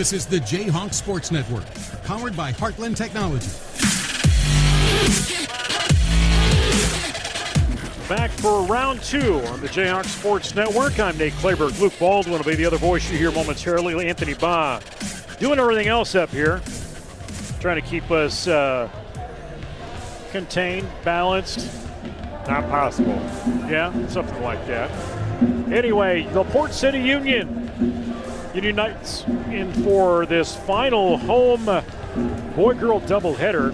This is the J-Hawks Sports Network, powered by Heartland Technology. Back for round two on the J-Hawks Sports Network. I'm Nate Clayberg. Luke Baldwin will be the other voice you hear momentarily. Anthony Baugh doing everything else up here, trying to keep us contained, balanced. Not possible. Yeah, something like that. Anyway, the Port City Union Knights in for this final home boy-girl doubleheader.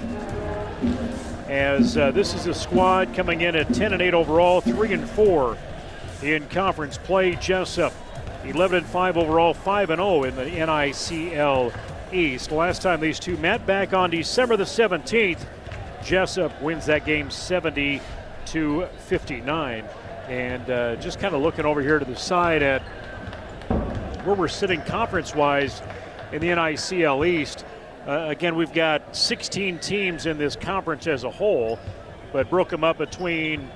As this is a squad coming in at 10-8 overall, 3-4 in conference play. Jesup 11-5 overall, 5-0 in the NICL East. Last time these two met back on December the 17th, Jesup wins that game 70-59. And just kind of looking over here to the side at where we're sitting conference-wise in the NICL East. Again, we've got 16 teams in this conference as a whole, but broke them up between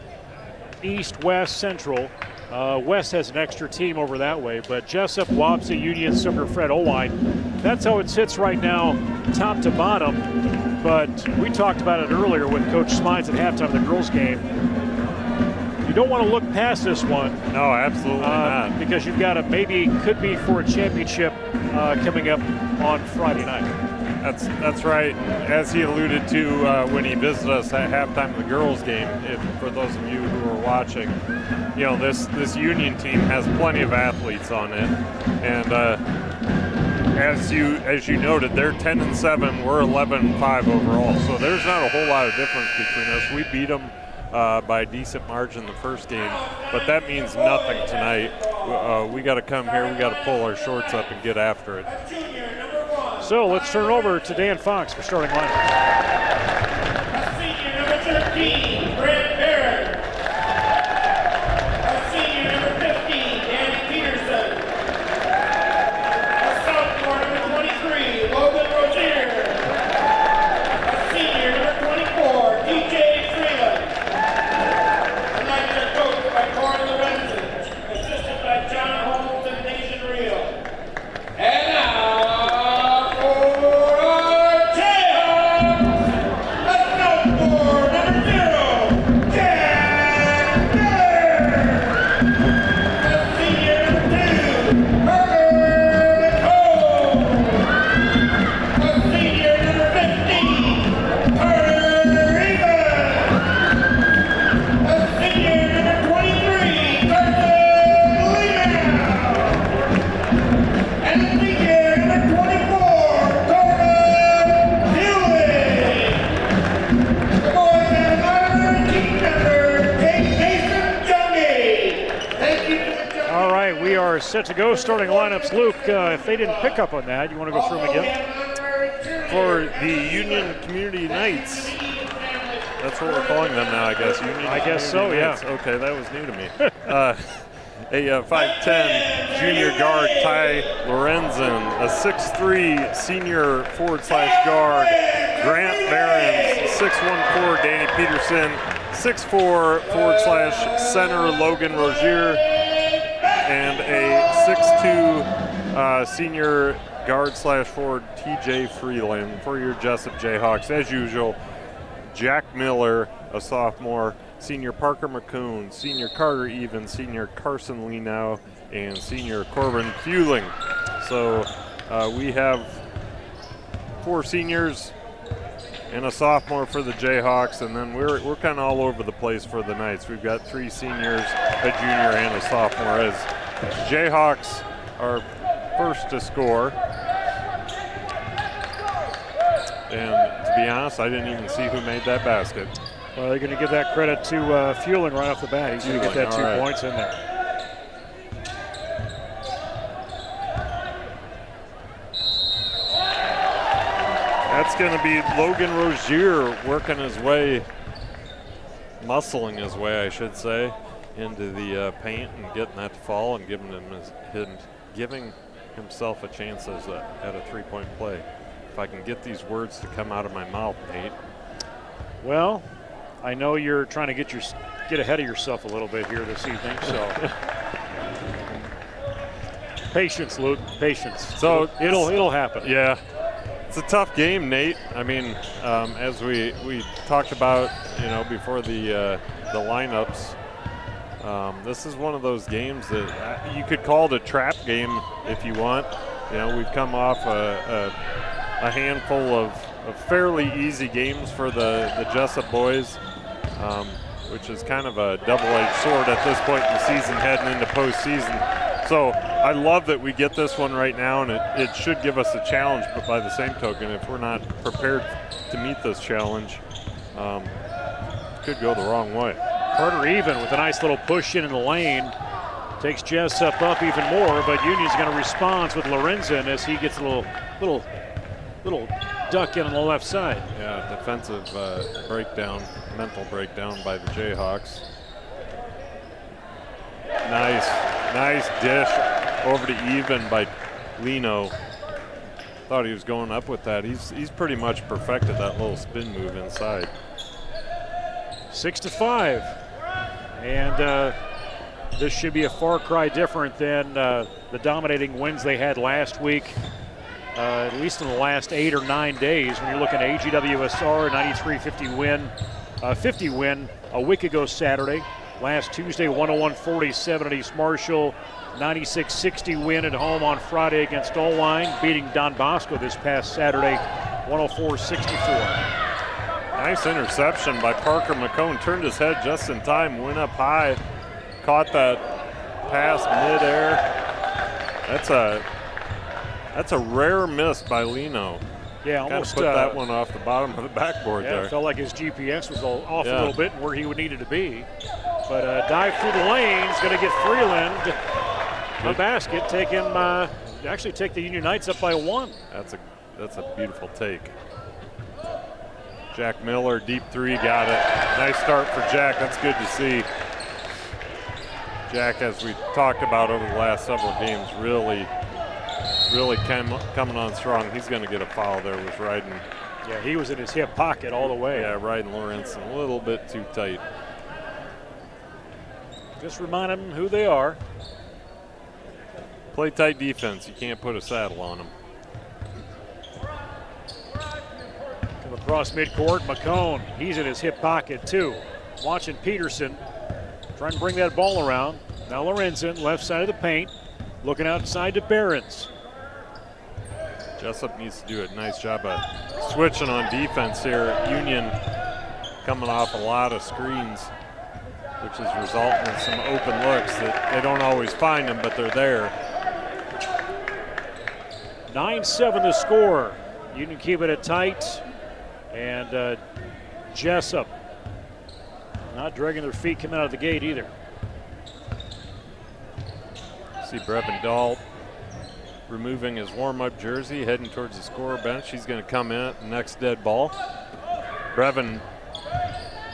East, West, Central. West has an extra team over that way, but Jesup, Wapsie, Union, Sugar, Fred, Oelwein. That's how it sits right now, top to bottom. But we talked about it earlier with Coach Smines at halftime of the girls' game. You don't want to look past this one. No, absolutely not. Because you've got could be for a championship coming up on Friday night. That's right. As he alluded to when he visited us at halftime of the girls' game, for those of you who are watching, you know, this Union team has plenty of athletes on it, and as you noted, they're 10-7. We're 11-5 overall. So there's not a whole lot of difference between us. We beat them by a decent margin the first game, but that means nothing tonight. We got to come here, we got to pull our shorts up and get after it. So let's turn over to Dan Fox for starting lineup. Senior number 13, Brent Barrett. Senior number 15, Danny Peterson. Sophomore number 23, Logan Rozier. Senior number 24, DJ Freeland. Tonight's are coached by Corey Lorenzen, assisted by John Holmes and Nathan Reel. And now, set to go. Starting lineups, Luke, if they didn't pick up on that, you want to go through them again? For the Union Community Knights, that's what we're calling them now, I guess. Union I guess so, Knights. yeah. Okay, that was new to me. A 5'10 junior guard, Ty Lorenzen. A 6'3 senior forward/guard, Grant Behrens. 6'1" Danny Peterson. 6'4" forward/center, Logan Rozier. And a 6'2 senior guard/forward, TJ Freeland. For your Jesup J-Hawks, as usual, Jack Miller, a sophomore, senior Parker McCoon, senior Carter Evans, senior Carson Lino, and senior Corbin Fueling. So we have 4 seniors and a sophomore for the J-Hawks, and then we're kind of all over the place for the Knights. We've got 3 seniors, a junior, and a sophomore, as J-Hawks are first to score. And to be honest, I didn't even see who made that basket. Well, they're going to give that credit to Fueling right off the bat. He's going to get that 2 points in there. That's going to be Logan Rozier working his way, muscling his way, I should say, into the paint and getting that to fall and giving himself a chance at a 3-point play. If I can get these words to come out of my mouth, Nate. Well, I know you're trying to get ahead of yourself a little bit here this evening, so. Patience, Luke, patience. So it'll happen. Yeah. It's a tough game, Nate. I mean, as we talked about, before the lineups, this is one of those games that you could call it a trap game if you want. We've come off a handful of fairly easy games for the Jesup boys, which is kind of a double-edged sword at this point in the season, heading into postseason. So I love that we get this one right now, and it should give us a challenge, but by the same token, if we're not prepared to meet this challenge, it could go the wrong way. Carter even with a nice little push in the lane. Takes Jesup up even more, but Union's going to respond with Lorenzen as he gets a little duck in on the left side. Yeah, defensive breakdown, mental breakdown by the Jayhawks. Nice dish over to even by Lino. Thought he was going up with that. He's pretty much perfected that little spin move inside. 6-5, and this should be a far cry different than the dominating wins they had last week, at least in the last 8 or 9 days. When you're looking at AGWSR, 93-50 win, 50 win a week ago Saturday. Last Tuesday, 101-47 at East Marshall. 96-60 win at home on Friday against Oelwein, beating Don Bosco this past Saturday, 104-64. Nice interception by Parker McCone. Turned his head just in time, went up high, caught that pass midair. That's a rare miss by Lino. Yeah, almost put that one off the bottom of the backboard there. It felt like his GPS was off a little bit where he would needed to be. But dive through the lanes, going to get Freeland a basket, take the Union Knights up by 1. That's a beautiful take. Jack Miller, deep three, got it. Nice start for Jack. That's good to see. Jack, as we talked about over the last several games, really coming on strong. He's going to get a foul there. Was riding. Yeah, he was in his hip pocket all the way. Yeah, riding Lawrence a little bit too tight. Just remind them who they are. Play tight defense. You can't put a saddle on them. Come across midcourt, McCone. He's in his hip pocket too. Watching Peterson trying to bring that ball around. Now Lorenzen, left side of the paint, looking outside to Behrens. Jesup needs to do a nice job of switching on defense here. Union coming off a lot of screens, which is resulting in some open looks that they don't always find them, but they're there. 9-7 the score. Union keeping it tight, and Jesup not dragging their feet coming out of the gate either. See Brevin Dahl removing his warm-up jersey, heading towards the scorer bench. He's going to come in at the next dead ball. Brevin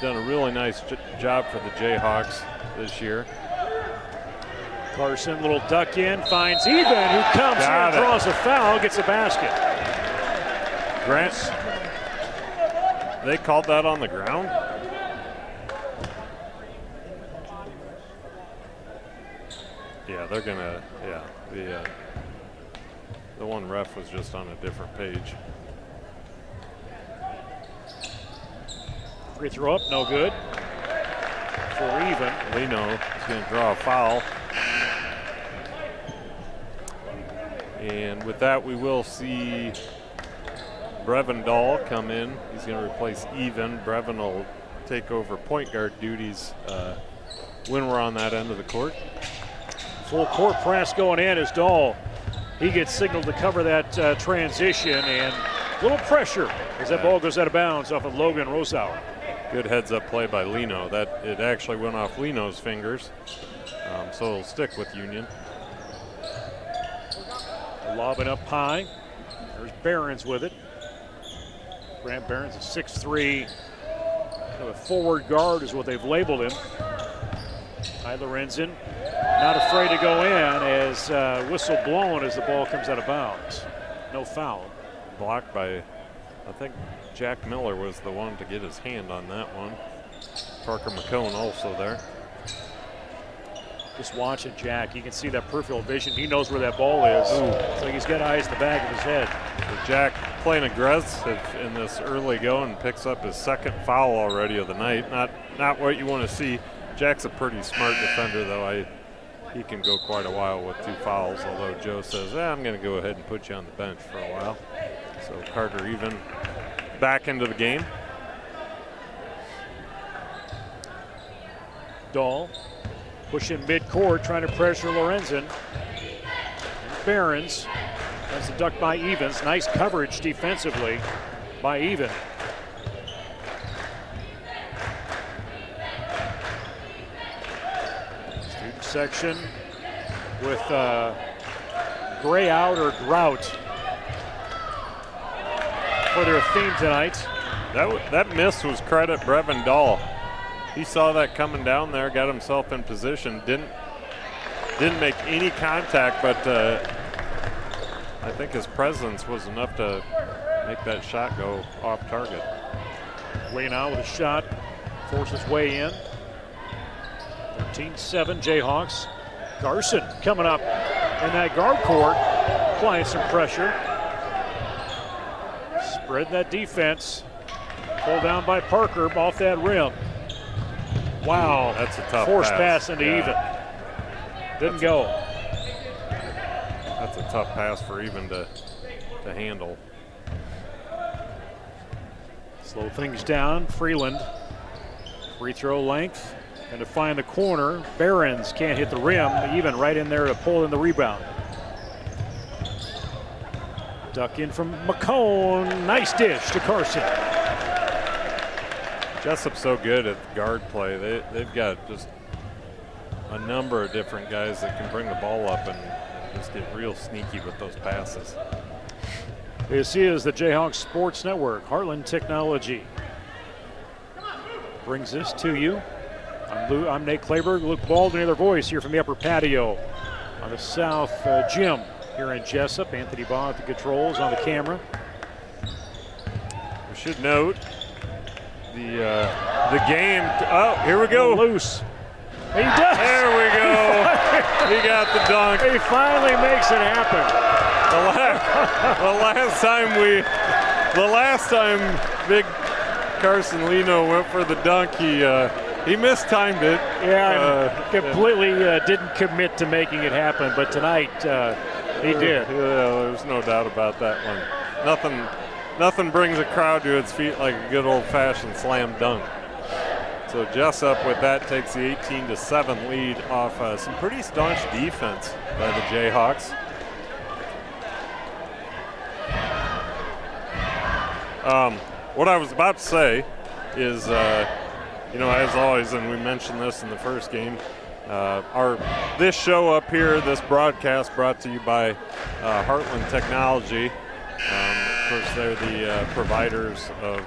done a really nice job for the Jayhawks this year. Carson, little duck in, finds Even, who comes here and draws a foul, gets a basket. Grant, they called that on the ground? Yeah, they're gonna, the one ref was just on a different page. Free throw up, no good. For Even. Lino is going to draw a foul. And with that, we will see Brevin Dahl come in. He's going to replace Even. Brevin will take over point guard duties when we're on that end of the court. Full court press going in as Dahl. He gets signaled to cover that transition, and a little pressure as that ball goes out of bounds off of Logan Rosauer. Good heads-up play by Lino. That it actually went off Lino's fingers, so it'll stick with Union. Lobbing up high. There's Behrens with it. Grant Behrens, a 6'3", kind of a forward guard is what they've labeled him. Tyler Renzen not afraid to go in as whistle blown as the ball comes out of bounds. No foul. Blocked by, I think Jack Miller was the one to get his hand on that one. Parker McCone also there. Just watching Jack. You can see that peripheral vision. He knows where that ball is. It's like he's got eyes in the back of his head. So Jack playing aggressive in this early go and picks up his second foul already of the night. Not what you want to see. Jack's a pretty smart defender, though. He can go quite a while with 2 fouls, although Joe says, I'm going to go ahead and put you on the bench for a while. So Carter even back into the game. Dahl pushing midcourt, trying to pressure Lorenzen. Behrens. That's a duck by Evans. Nice coverage defensively by Even. Student section with gray out or drought for their theme tonight. That miss was credit Brevin Dahl. He saw that coming down there, got himself in position, didn't make any contact, but I think his presence was enough to make that shot go off target. Lino with a shot, forces way in. 13-7 Jayhawks. Garson coming up in that guard court, applying some pressure. Spread that defense. Pulled down by Parker off that rim. Wow, that's a tough force pass into Even. Didn't go. That's a tough pass for Even to handle. Slow things down. Freeland. Free throw length. And to find the corner. Behrens can't hit the rim. Even right in there to pull in the rebound. Duck in from McCone. Nice dish to Carson. Jesup's so good at guard play. They've got just a number of different guys that can bring the ball up and just get real sneaky with those passes. This is the Jayhawks Sports Network. Heartland Technology brings this to you. I'm Nate Clayberg, Luke Baldwin, other voice here from the upper patio on the south gym here in Jesup. Anthony Baugh at the controls on the camera. We should note the game. Oh, here we go. Loose. He does. There we go. He got the dunk. He finally makes it happen. The last time Big Carson Lino went for the dunk, he mistimed it. Yeah, completely didn't commit to making it happen, but tonight he did. Yeah, there's no doubt about that one. Nothing brings a crowd to its feet like a good old-fashioned slam dunk. So Jesup with that takes the 18-7 lead off some pretty staunch defense by the Jayhawks. What I was about to say is, as always, and we mentioned this in the first game, this show up here, this broadcast brought to you by Heartland Technology. Of course, they're the providers of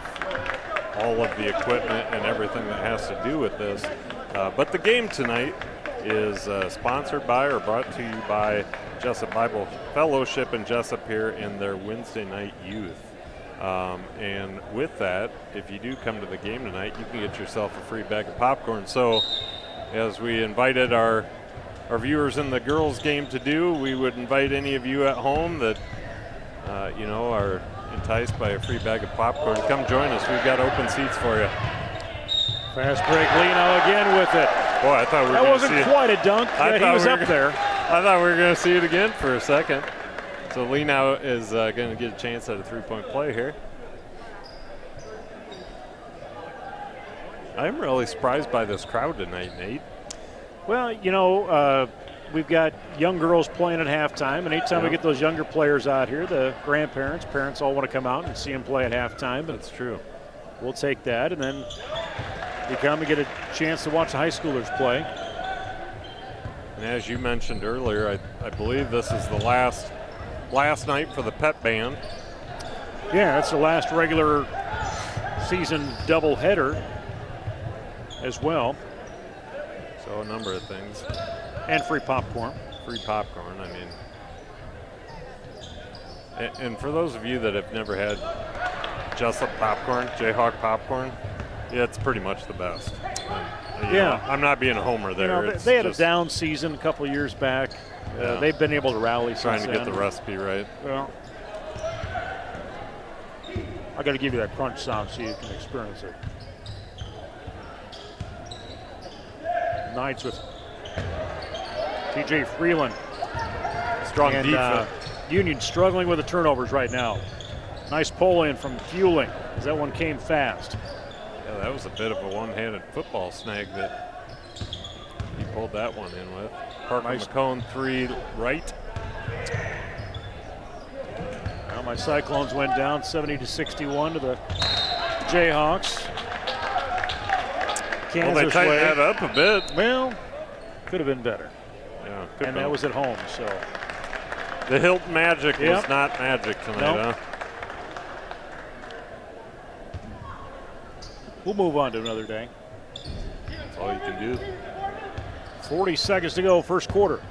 all of the equipment and everything that has to do with this. But the game tonight is sponsored by or brought to you by Jesup Bible Fellowship and Jesup here in their Wednesday night youth. And with that, if you do come to the game tonight, you can get yourself a free bag of popcorn. So as we invited our viewers in the girls game to do, we would invite any of you at home that are enticed by a free bag of popcorn. Come join us. We've got open seats for you. Fast break, Lino again with it. Boy, I thought we were that going to see wasn't quite a dunk. He was up there. I thought we were going to see it again for a second. So Lino is going to get a chance at a three-point play here. I'm really surprised by this crowd tonight, Nate. Well, we've got young girls playing at halftime, and anytime we get those younger players out here, the parents all want to come out and see them play at halftime. That's true. We'll take that, and then you come and get a chance to watch the high schoolers play. And as you mentioned earlier, I believe this is the last night for the pep band. Yeah, that's the last regular season doubleheader as well. So a number of things. And free popcorn. Free popcorn, I mean. And for those of you that have never had Jesup popcorn, Jayhawk popcorn, Yeah, it's pretty much the best. Yeah. I'm not being a homer there. You know, they had a down season a couple of years back. They've been able to rally trying since to then. get the recipe right. Well, I got to give you that crunch sound so you can experience it. Knights with TJ Freeland. Strong and, defense. Union struggling with the turnovers right now. Nice pull in from Fueling as that one came fast. Yeah, that was a bit of a one-handed football snag that he pulled that one in with. Parker McCone 3 right. Well, my Cyclones went down 70-61 to the Jayhawks. Kansas Well, they tightened way. that up a bit. Well, could have been better. Yeah, And that was at home, so. The Hilton Magic was not magic tonight, Nope. huh? We'll move on to another day. That's all you can do. 40 seconds to go, first quarter.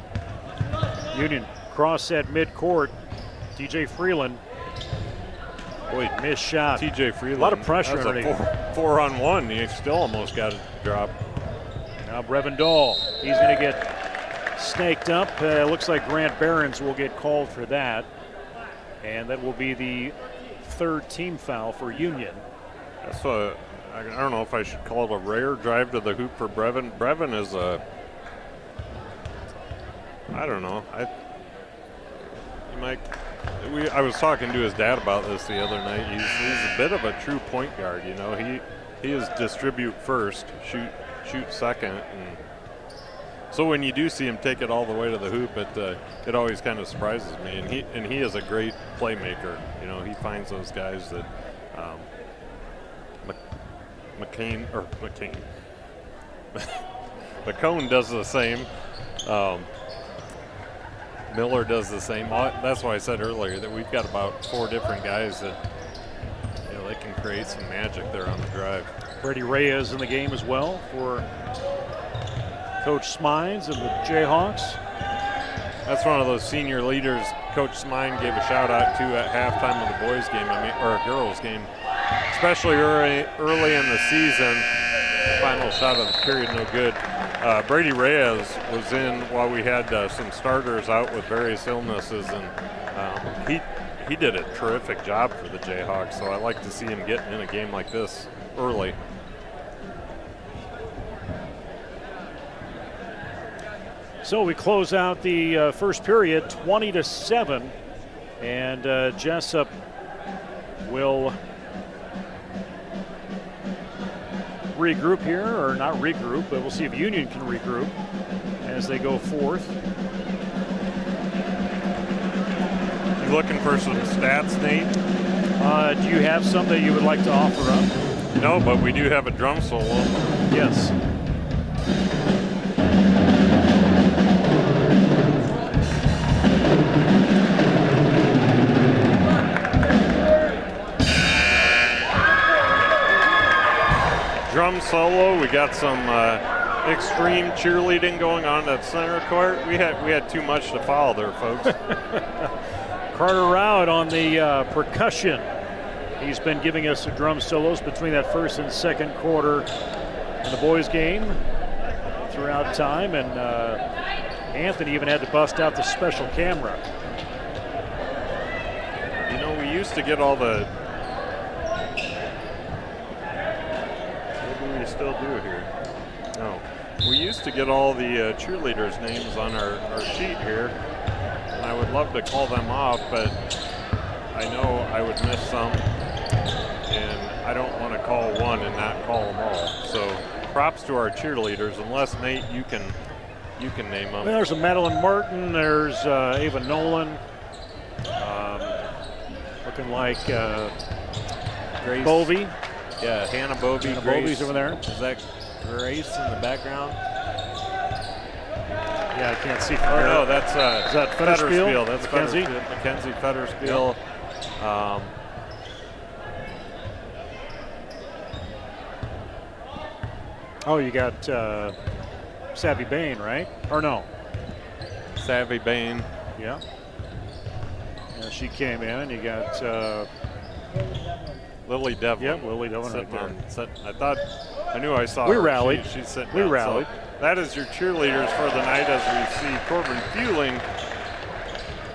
Union cross at midcourt. TJ Freeland. Boy, missed shot. TJ Freeland. A lot of pressure That's underneath. a 4-on-1. He still almost got it dropped. Now Brevin Dahl. He's going to get snaked up. Looks like Grant Behrens will get called for that. And that will be the third team foul for Union. That's I don't know if I should call it a rare drive to the hoop for Brevin. Brevin is I don't know. I was talking to his dad about this the other night. He's a bit of a true point guard. You know, he is distribute first, shoot second, and so when you do see him take it all the way to the hoop, it always kind of surprises me. And he is a great playmaker. You know, he finds those guys that McCone does the same. Miller does the same. That's why I said earlier that we've got about 4 different guys that they can create some magic there on the drive. Brady Reyes in the game as well for Coach Smines and the Jayhawks. That's one of those senior leaders Coach Smine gave a shout out to at halftime of the boys game, or a girls game, especially early in the season. The final shot of the period, no good. Brady Reyes was in while we had some starters out with various illnesses, and he did a terrific job for the Jayhawks. So I like to see him getting in a game like this early. So we close out the first period 20-7, and Jesup will regroup here, or not regroup, but we'll see if Union can regroup as they go forth. You looking for some stats, Nate? Do you have some that you would like to offer up? No, but we do have a drum solo. Yes. Drum solo. We got some extreme cheerleading going on at center court. We had too much to follow there, folks. Carter Rowd on the percussion. He's been giving us drum solos between that first and second quarter in the boys' game throughout time, and Anthony even had to bust out the special camera. You know, we used to get all the. What do we still do here? No, we used to get all the cheerleaders' names on our sheet here, and I would love to call them off, but I know I would miss some, and I don't want to call one and not call them all. So props to our cheerleaders, unless Nate, you can name them. There's a Madeline Martin, there's Ava Nolan, looking like Grace Bovey. Yeah, Hannah Bovey. Hannah Bovey's over there. Is that Grace in the background? Yeah, I can't see from Oh here. no, that's Is that Fetterspiel? That's Mackenzie? Mackenzie Fetterspiel. Yep. Oh, you got Savvy Bain, right? Or no? Savvy Bain. Yeah. Yeah, she came in, and you got Lily Devlin. Yep, Lily Devlin right there. I knew I saw we her. Rallied. She's sitting we down. rallied. So that is your cheerleaders for the night as we see Corbin Fueling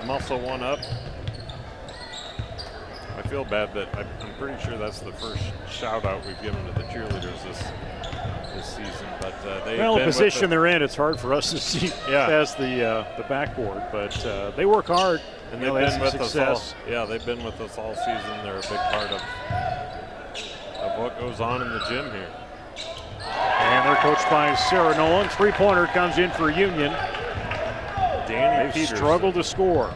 muscle one up. I feel bad that I'm pretty sure that's the first shout out we've given to the cheerleaders this season. But the position they're in, it's hard for us to see past the backboard. But they work hard. And they've been with us all. Yeah, they've been with us all season. They're a big part of what goes on in the gym here. And they're coached by Sarah Nolan. Three-pointer comes in for Union. Danny They've Peterson. struggled to score.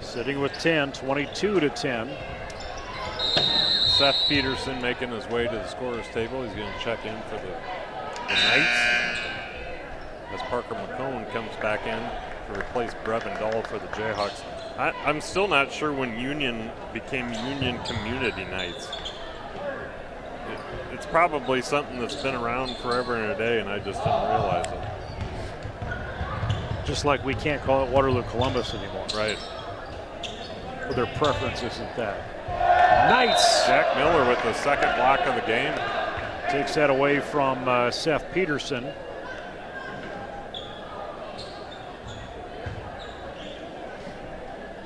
Sitting with 10, 22-10. Seth Peterson making his way to the scorer's table. He's going to check in for the Knights as Parker McCone comes back in to replace Brevin Dahl for the Jayhawks. I'm still not sure when Union became Union Community Nights. It's probably something that's been around forever and a day, and I just didn't realize it. Just like we can't call it Waterloo Columbus anymore. Right. But their preference isn't that. Knights. Jack Miller with the second block of the game. Takes that away from Seth Peterson.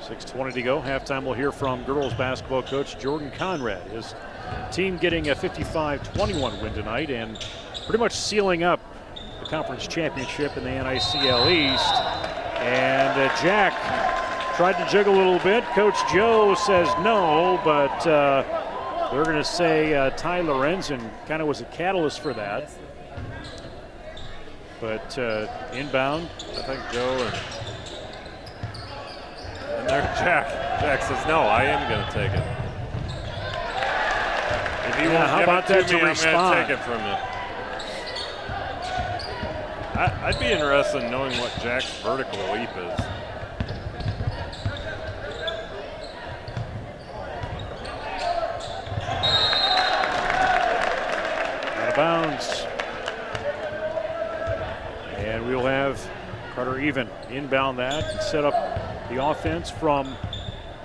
.6:20 to go. Halftime, we'll hear from girls basketball coach Jordan Conrad. His team getting a 55-21 win tonight and pretty much sealing up the conference championship in the NICL East. And Jack tried to jiggle a little bit. Coach Joe says no, but they're going to say Ty Lorenzen kind of was a catalyst for that. But inbound, I think Joe and there Jack says, no, I am going to take it. If you won't how give about it that to me, to I'm respond? going to take it from you. I'd be interested in knowing what Jack's vertical leap is. Out of bounds. And we'll have Carter Even inbound that and set up the offense from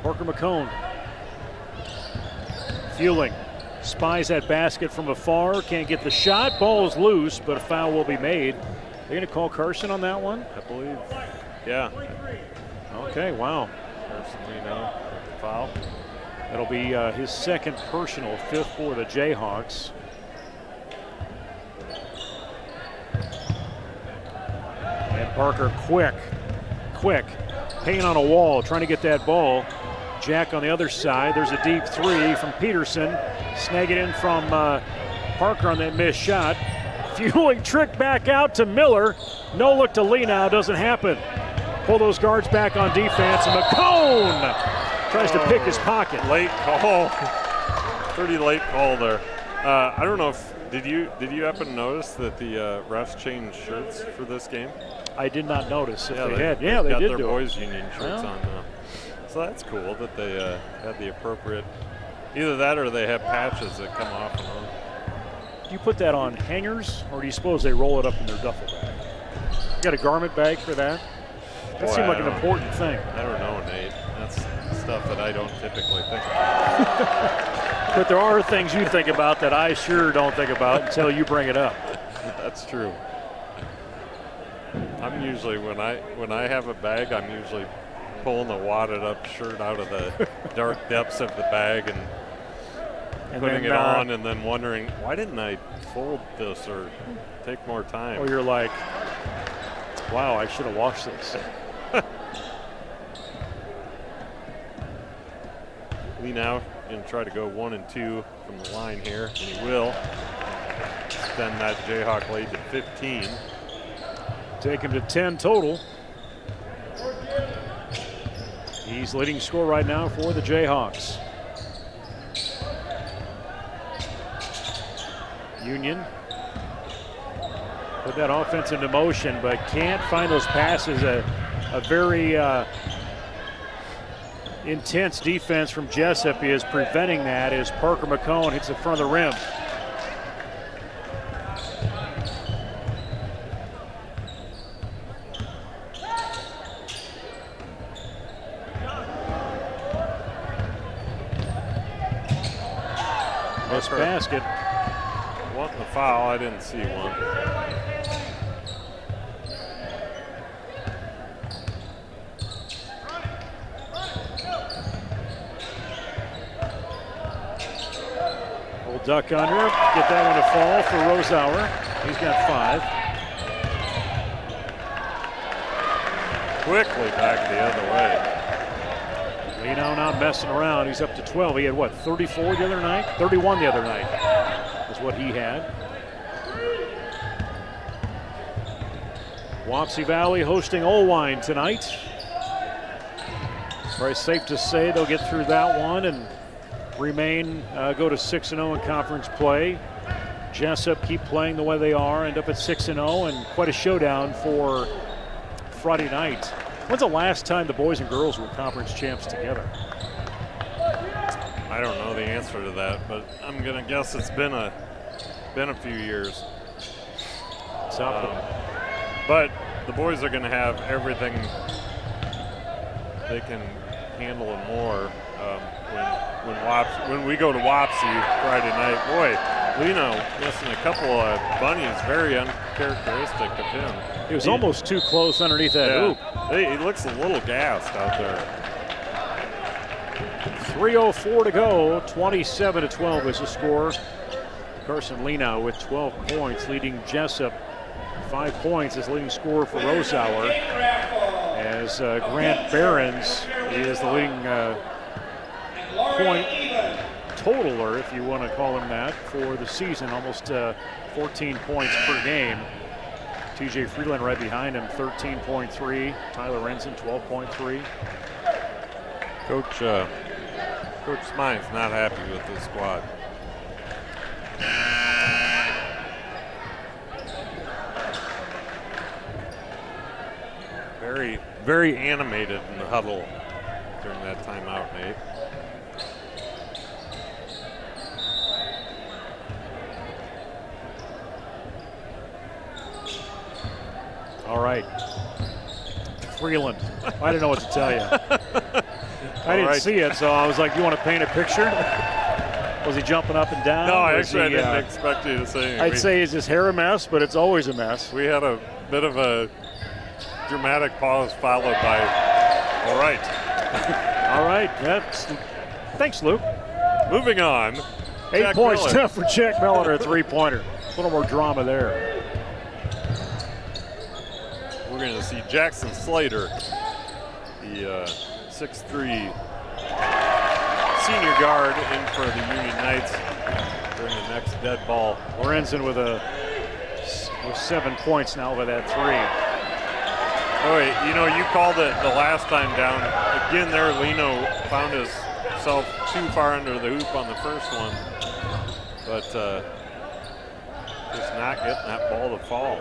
Parker McCone. Fueling. Spies that basket from afar. Can't get the shot. Ball is loose, but a foul will be made. They're going to call Carson on that one? I believe. Yeah. Okay, wow. Carson Lino with the foul. That'll be his second personal, fifth for the Jayhawks. And Parker quick, paint on a wall, trying to get that ball. Jack on the other side. There's a deep three from Peterson. Snag it in from Parker on that missed shot. Fueling trick back out to Miller. No look to Lino, doesn't happen. Pull those guards back on defense, and McCone tries to pick his pocket. Late call. Pretty late call there. I don't know if did you happen to notice that the refs changed shirts for this game? I did not notice if they had. had. Yeah, they got did their do boys it. union shirts on now. So that's cool that they had the appropriate. Either that or they have patches that come off and on. Do you put that on hangers, or do you suppose they roll it up in their duffel bag? You got a garment bag for that? That seemed like an important thing. I don't know, Nate. That's stuff that I don't typically think about. But there are things you think about that I sure don't think about until you bring it up. That's true. I'm usually when I have a bag, I'm usually pulling the wadded up shirt out of the dark depths of the bag and putting it on, and then wondering why didn't I fold this or take more time? Or you're like, wow, I should have washed this. Lee now going to try to go 1 and 2 from the line here, and he will extend that Jayhawk lead to 15. Take him to 10 total. He's leading scorer right now for the Jayhawks. Union put that offense into motion, but can't find those passes. A very intense defense from Jesup is preventing that as Parker McCone hits the front of the rim. Missed basket. Wanting the foul, I didn't see one. Old duck under, get that one to fall for Rosauer. He's got 5. Quickly back the other way. Lino not messing around. He's up to 12. He had what, 34 the other night? 31 the other night is what he had. Wapsie Valley hosting Oelwein tonight. Very safe to say they'll get through that one and remain, go to 6-0 in conference play. Jesup keep playing the way they are, end up at 6-0, and quite a showdown for Friday night. When's the last time the boys and girls were conference champs together? I don't know the answer to that, but I'm gonna guess it's been a few years. But the boys are gonna have everything they can handle and more when we go to Wapsie Friday night. Boy, Lino missing a couple of bunnies, very uncharacteristic of him. He was almost too close underneath that hoop. He looks a little gassed out there. 3:04 to go, 27-12 is the score. Carson Lino with 12 points, leading Jesup. 5 points as leading scorer for Rosauer. As Grant Behrens is the leading point totaler, if you want to call him that, for the season. Almost 14 points per game. TJ Freeland right behind him, 13.3. Tyler Renson, 12.3. Coach Smine's not happy with this squad. Very, very animated in the huddle during that timeout, Nate. All right. Freeland. I didn't know what to tell you. I didn't see it, so I was like, you want to paint a picture? Was he jumping up and down? No, actually, I didn't expect you to say anything. I'd say, is his hair a mess? But it's always a mess. We had a bit of a dramatic pause followed by, all right. All right. Thanks, Luke. Moving on. 8 points for Jack Miller, a three-pointer. A little more drama there. We're going to see Jackson Slater, the 6'3" senior guard, in for the Union Knights during the next dead ball. Lorenzen with 7 points now with that 3. Oh, wait, you know, you called it the last time down. Again there, Lino found himself too far under the hoop on the first one, but just not getting that ball to fall.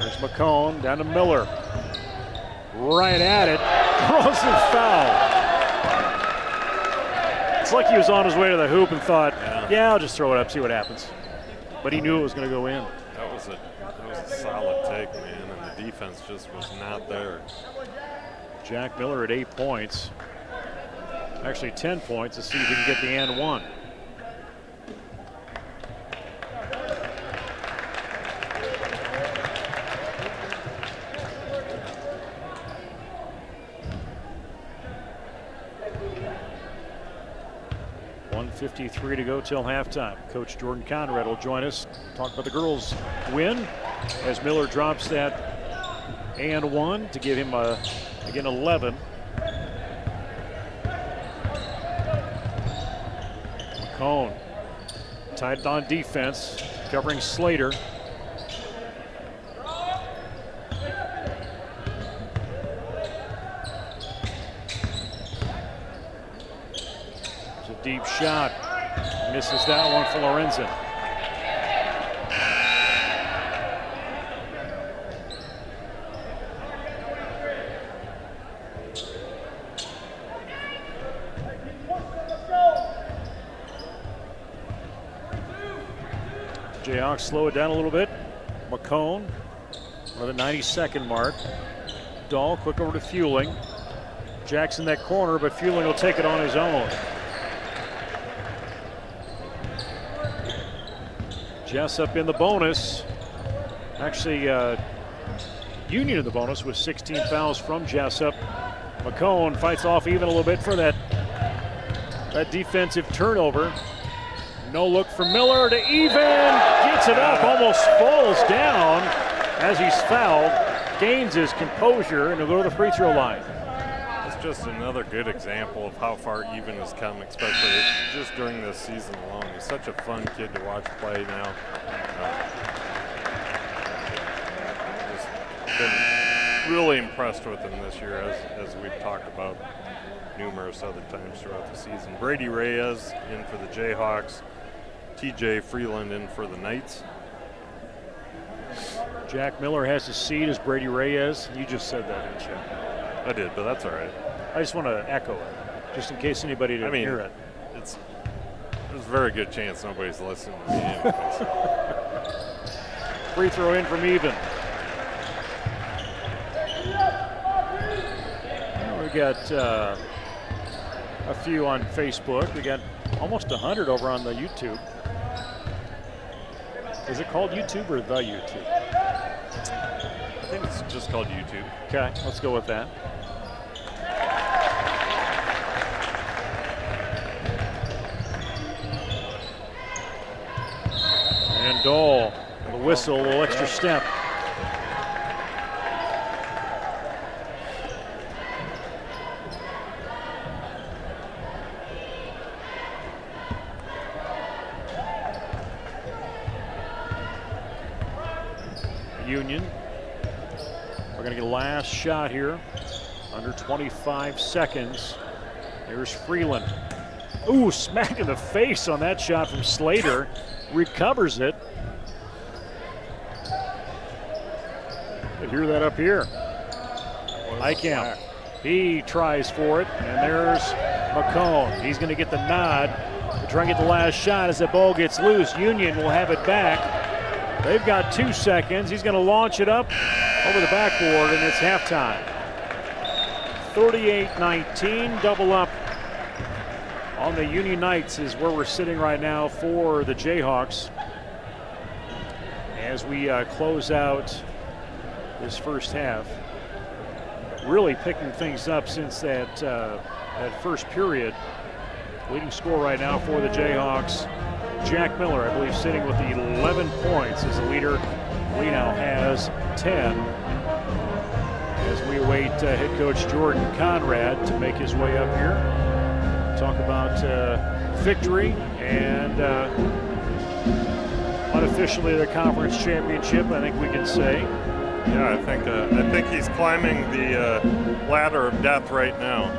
There's McCone down to Miller. Right at it. Draws the foul. It's like he was on his way to the hoop and thought, yeah, I'll just throw it up, see what happens. But he knew it was going to go in. That was a solid take, man, and the defense just was not there. Jack Miller at 8 points. Actually 10 points to see if he can get the and one. .53 to go till halftime. Coach Jordan Conrad will join us. Talk about the girls' win as Miller drops that and one to give him again 11. McCone tight on defense, covering Slater. Deep shot, misses that one for Lorenzen. Jayhawks slow it down a little bit. McCone, or the 92nd mark. Dahl quick over to Fueling. Jackson that corner, but Fueling will take it on his own. Jesup in the bonus. Actually, Union in the bonus with 16 fouls from Jesup. McCone fights off even a little bit for that defensive turnover. No look for Miller to even. Gets it up, almost falls down as he's fouled. Gains his composure and he'll go to the free throw line. It's just another good example of how far Even has come, especially just during this season alone. He's such a fun kid to watch play now. Just been really impressed with him this year, as we've talked about numerous other times throughout the season. Brady Reyes in for the Jayhawks. TJ Freeland in for the Knights. Jack Miller has his seat as Brady Reyes. You just said that, didn't you? I did, but that's all right. I just want to echo it, just in case anybody didn't hear it. There's a very good chance nobody's listening to me anyways. Free throw in from Even. We got a few on Facebook. We got almost 100 over on the YouTube. Is it called YouTube or the YouTube? I think it's just called YouTube. Okay, let's go with that. And Dole, the whistle, a little extra step. Union. We're going to get a last shot here. Under 25 seconds. There's Freeland. Ooh, smack in the face on that shot from Slater. Recovers it. You hear that up here. Eikamp. He tries for it, and there's McCone. He's going to get the nod to try and get the last shot as the ball gets loose. Union will have it back. They've got 2 seconds. He's going to launch it up over the backboard, and it's halftime. 38-19, double up on the Union Knights is where we're sitting right now for the Jayhawks. As we close out this first half. Really picking things up since that first period. Leading scorer right now for the Jayhawks, Jack Miller, I believe, sitting with 11 points as the leader. Lino has 10. As we await head coach Jordan Conrad to make his way up here. Talk about victory and unofficially the conference championship, I think we can say. Yeah, I think he's climbing the ladder of death right now.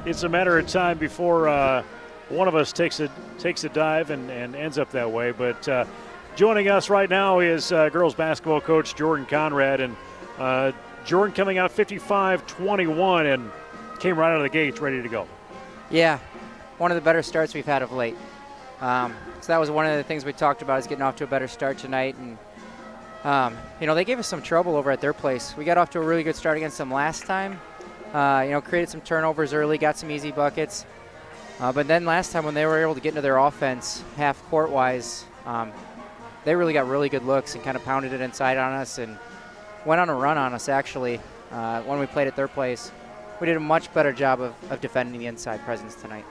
It's a matter of time before one of us takes a dive and ends up that way. But joining us right now is girls basketball coach Jordan Conrad, and Jordan coming out 55-21 and came right out of the gates ready to go. Yeah, one of the better starts we've had of late. So that was one of the things we talked about, is getting off to a better start tonight. And they gave us some trouble over at their place. We got off to a really good start against them last time. Created some turnovers early, got some easy buckets. But then last time when they were able to get into their offense half court-wise, they really got really good looks and kind of pounded it inside on us and went on a run on us, actually, when we played at their place. We did a much better job of defending the inside presence tonight.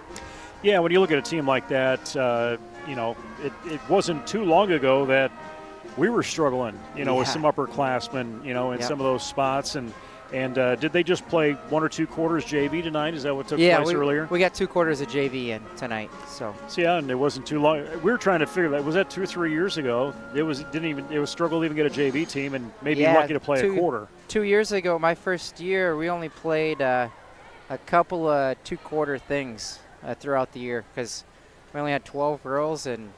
Yeah, when you look at a team like that, it wasn't too long ago that we were struggling, with some upperclassmen, in some of those spots. And did they just play 1 or 2 quarters JV tonight? Is that what took place earlier? We got 2 quarters of JV in tonight. So yeah, and it wasn't too long. We were trying to figure that. Was that 2 or 3 years ago? It was struggle to even get a JV team, and maybe lucky to play a quarter. 2 years ago, my first year, we only played a couple of 2-quarter things throughout the year because we only had 12 girls, and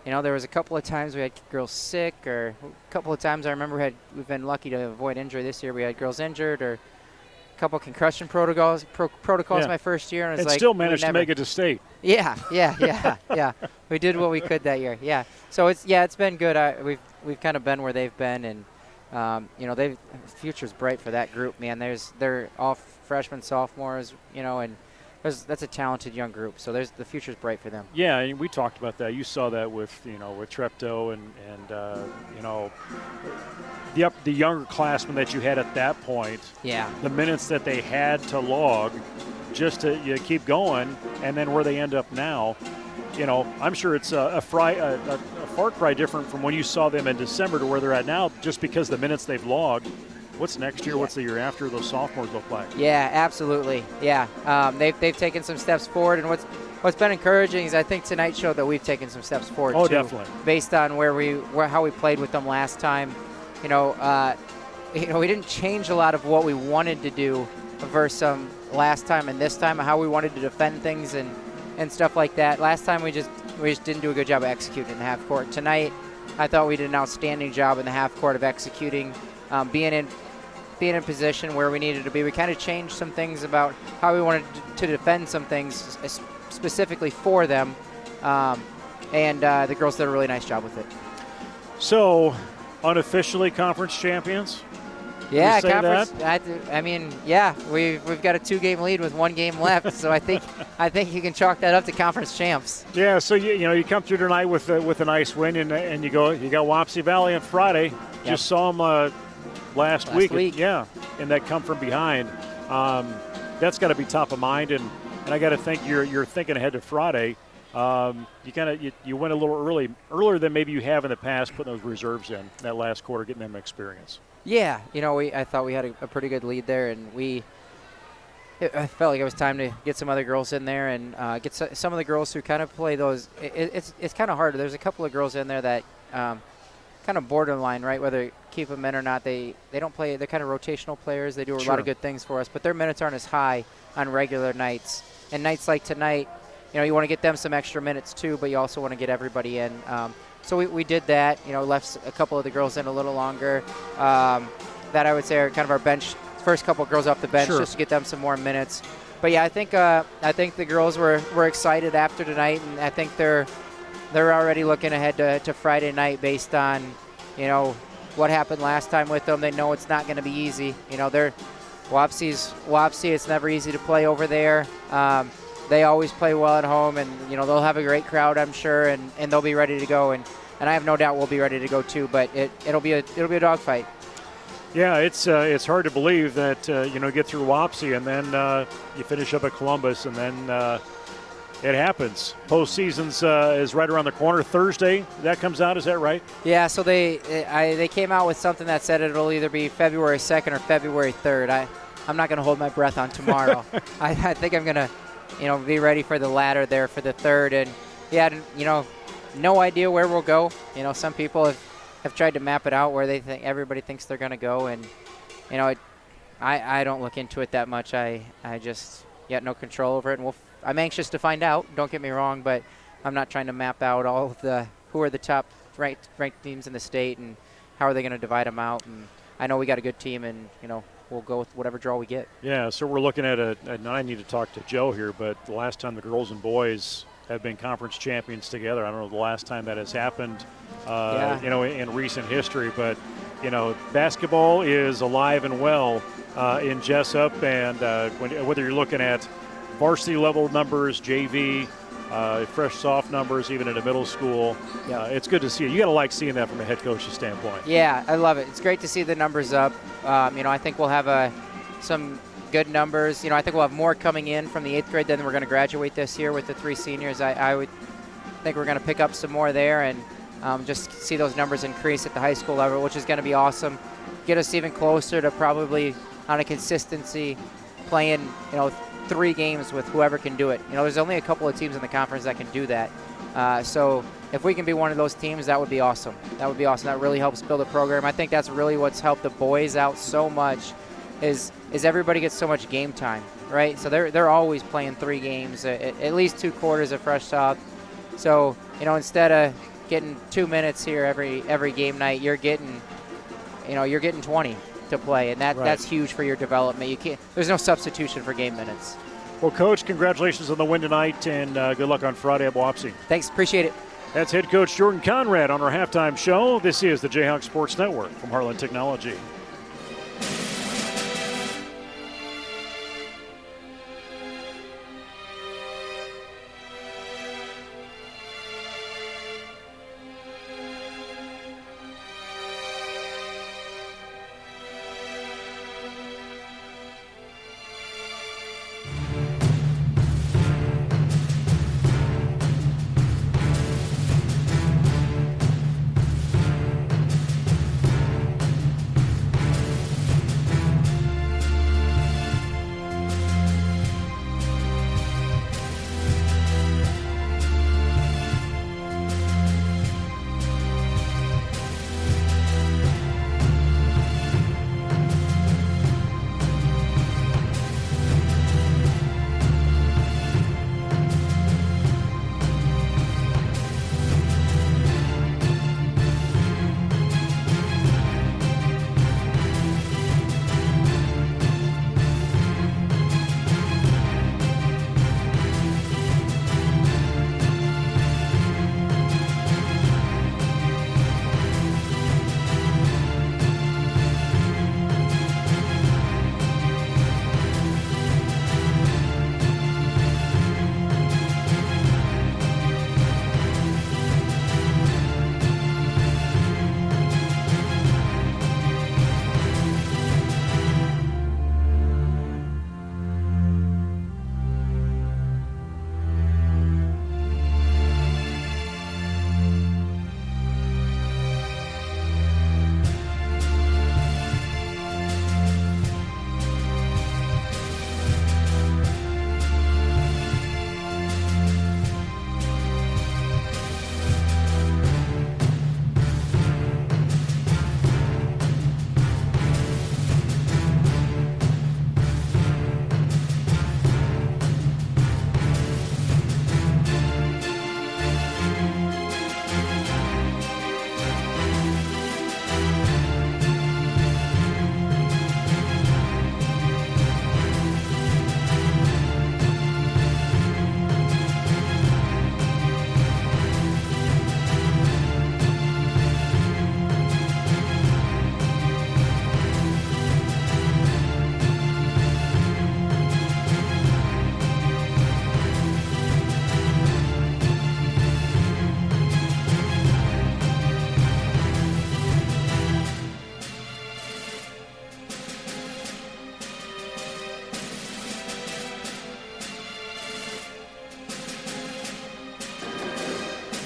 there was a couple of times we had girls sick, or a couple of times I remember we've been lucky to avoid injury this year. We had girls injured, or a couple of concussion protocols my first year. And still managed to make it to state. Yeah. We did what we could that year. Yeah. So it's been good. We've kind of been where they've been, and The future's bright for that group, man. They're all freshmen, sophomores, and that's a talented young group. So the future's bright for them. Yeah, and we talked about that. You saw that with Treptow and the younger classmen that you had at that point. Yeah. The minutes that they had to log just to keep going, and then where they end up now. I'm sure it's a far cry different from when you saw them in December to where they're at now, just because the minutes they've logged. What's next year? What's the year after? Those sophomores look like. Yeah, absolutely. Yeah, they've taken some steps forward, and what's been encouraging is I think tonight showed that we've taken some steps forward. Oh, too, definitely. Based on how we played with them last time. We didn't change a lot of what we wanted to do versus last time and this time, how we wanted to defend things and stuff like that. Last time we just didn't do a good job of executing in the half court. Tonight, I thought we did an outstanding job in the half court of executing, being in position where we needed to be. We kind of changed some things about how we wanted to defend some things specifically for them, and the girls did a really nice job with it. So, unofficially conference champions? Yeah, say conference. that? We've got a 2-game lead with 1 game left, so I think you can chalk that up to conference champs. Yeah, so you come through tonight with a nice win, and you got Wapsie Valley on Friday. Yep. Just saw them last week. And that come from behind. That's got to be top of mind, and I got to think you're thinking ahead to Friday. You went a little earlier than maybe you have in the past, putting those reserves in that last quarter, getting them experience. Yeah, I thought we had a pretty good lead there, and I felt like it was time to get some other girls in there and get some of the girls who kind of play those. It's kind of hard. There's a couple of girls in there that kind of borderline, right? Whether keep them in or not, they don't play. They're kind of rotational players. They do a lot of good things for us, but their minutes aren't as high on regular nights. And nights like tonight, you want to get them some extra minutes too, but you also want to get everybody in. So we did that, left a couple of the girls in a little longer. That I would say are kind of our bench, first couple of girls off the bench, just to get them some more minutes. But yeah, I think the girls were excited after tonight, and I think they're already looking ahead to Friday night based on, what happened last time with them. They know it's not going to be easy. They're Wapsie. It's never easy to play over there. They always play well at home, and they'll have a great crowd, I'm sure, and they'll be ready to go, and I have no doubt we'll be ready to go too. But it'll be a dogfight. Yeah, it's hard to believe that get through Wapsie and then you finish up at Columbus, and then it happens. Postseason's is right around the corner. Thursday that comes out. Is that right? Yeah. So they came out with something that said it'll either be February 2nd or February 3rd. I'm not going to hold my breath on tomorrow. I think I'm going to be ready for the latter there for the 3rd. And no idea where we'll go. Some people have tried to map it out where they think everybody thinks they're going to go, and I don't look into it that much. I just got no control over it, and I'm anxious to find out. Don't get me wrong, but I'm not trying to map out all of who are the top ranked teams in the state and how are they going to divide them out. And I know we got a good team, and we'll go with whatever draw we get. Yeah, so we're looking at and I need to talk to Joe here, but the last time the girls and boys have been conference champions together, I don't know the last time that has happened, in recent history, but, basketball is alive and well in Jesup, and whether you're looking at varsity level numbers, JV, fresh soft numbers, even at a middle school. It's good to see it. You got to like seeing that from a head coach's standpoint. Yeah, I love it. It's great to see the numbers up. I think we'll have some good numbers. I think we'll have more coming in from the 8th grade than we're going to graduate this year with the 3 seniors. I would think we're going to pick up some more there and just see those numbers increase at the high school level, which is going to be awesome. Get us even closer to probably on a consistency playing, 3 games with whoever can do it. There's only a couple of teams in the conference that can do that. So if we can be one of those teams, that would be awesome. That really helps build a program. I think that's really what's helped the boys out so much is everybody gets so much game time, right? So they're always playing 3 games, at least 2 quarters of fresh soft. So, instead of getting 2 minutes here every game night, you're getting 20 to play, and that's huge for your development. There's no substitution for game minutes. Well, Coach, congratulations on the win tonight, and good luck on Friday at Wapsie. Thanks, appreciate it. That's head coach Jordan Conrad on our halftime show. This is the Jayhawks Sports Network from Heartland Technology.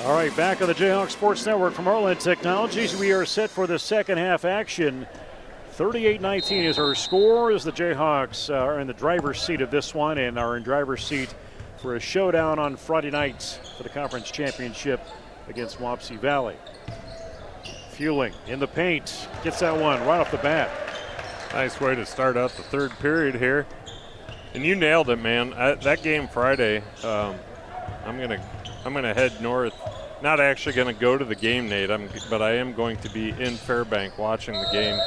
All right, back on the Jayhawks Sports Network from Heartland Technologies. We are set for the second half action. 38-19 is our score as the Jayhawks are in the driver's seat of this one and are in driver's seat for a showdown on Friday night for the conference championship against Wapsie Valley. Fueling in the paint, gets that one right off the bat. Nice way to start out the third period here. And you nailed it, man. That game Friday, I'm gonna head north. Not actually gonna go to the game, Nate, but I am going to be in Fairbank watching the game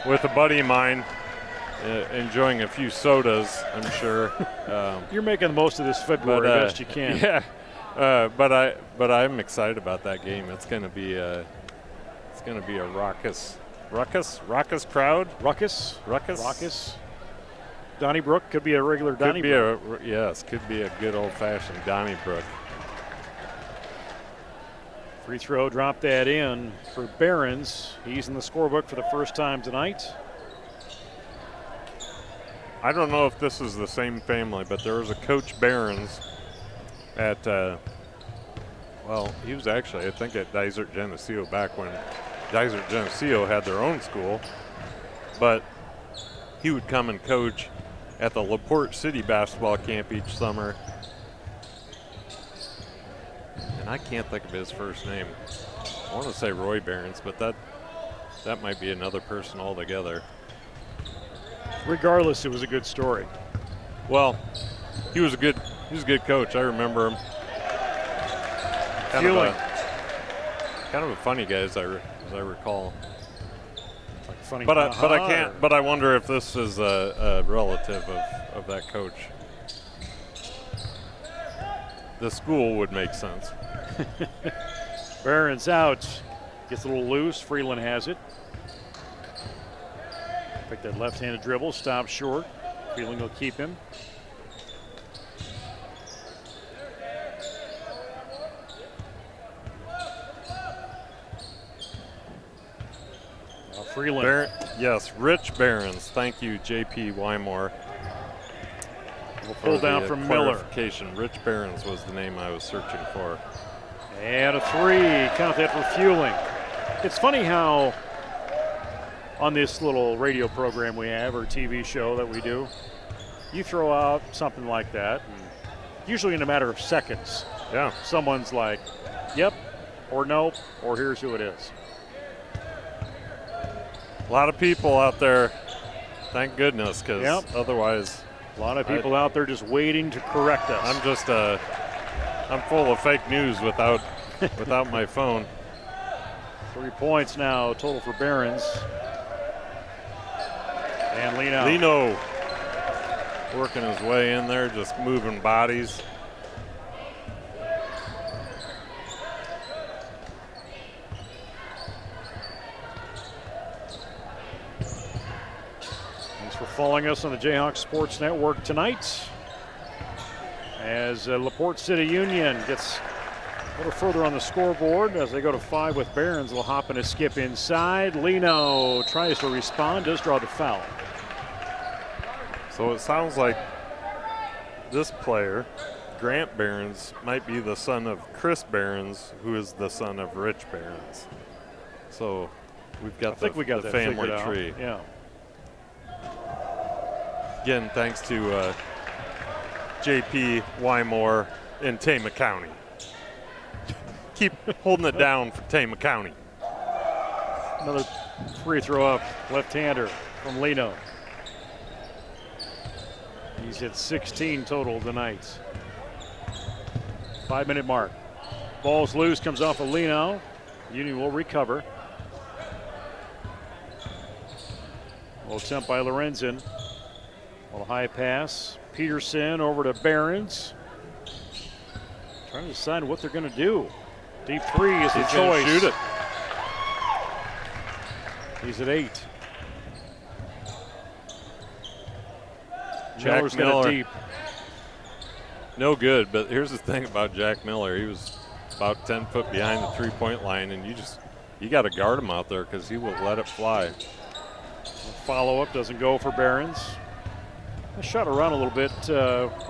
with a buddy of mine, enjoying a few sodas, I'm sure. You're making the most of this February best you can. Yeah, but I'm excited about that game. It's gonna be a raucous crowd. Ruckus. Donnybrook could be a regular Donnybrook. Could be a good old-fashioned Donnybrook. Free throw, drop that in for Behrens. He's in the scorebook for the first time tonight. I don't know if this is the same family, but there was a Coach Behrens at, he was actually, I think, at Dysart Geneseo back when Dysart Geneseo had their own school. But he would come and coach at the LaPorte City basketball camp each summer. And I can't think of his first name. I want to say Roy Behrens, but that might be another person altogether. Regardless, it was a good story. Well, he was a good coach. I remember him. Kind of a funny guy, as I recall. Like funny, but I wonder if this is a relative of that coach. The school would make sense. Barron's out. Gets a little loose. Freeland has it. Pick that left-handed dribble. Stops short. Freeland will keep him. Freeland. Yes, Rich Barons. Thank you, J.P. Wymore. We'll pull down from Miller. Rich Barons was the name I was searching for. And a three. Count that for Fueling. It's funny how on this little radio program we have, or TV show that we do, you throw out something like that, and usually in a matter of seconds, someone's like, yep, or nope, or here's who it is. A lot of people out there, thank goodness, because otherwise. A lot of people out there just waiting to correct us. I'm full of fake news without my phone. 3 points now total for Barons. And Lino working his way in there, just moving bodies. Thanks for following us on the Jayhawks Sports Network tonight. As LaPorte City Union gets a little further on the scoreboard as they go to 5 with Barons. They'll hop and a skip inside. Lino tries to respond, does draw the foul. So it sounds like this player, Grant Barons, might be the son of Chris Barons, who is the son of Rich Barons. So we've got the family tree. Yeah. Again, thanks to J.P. Wymore in Tama County. Keep holding it down for Tama County. Another free throw up, left-hander from Lino. He's at 16 total tonight. 5-minute mark. Ball's loose, comes off of Lino. Union will recover. Little attempt by Lorenzen. Little high pass. Peterson over to Barons. Trying to decide what they're going to do. Deep three is the choice. Shoot it. He's at 8. Jack Miller's got Miller. it deep. No good, but here's the thing about Jack Miller. He was about 10 foot behind the three-point line, and you got to guard him out there because he will let it fly. Follow-up doesn't go for Barons. I shot around a little bit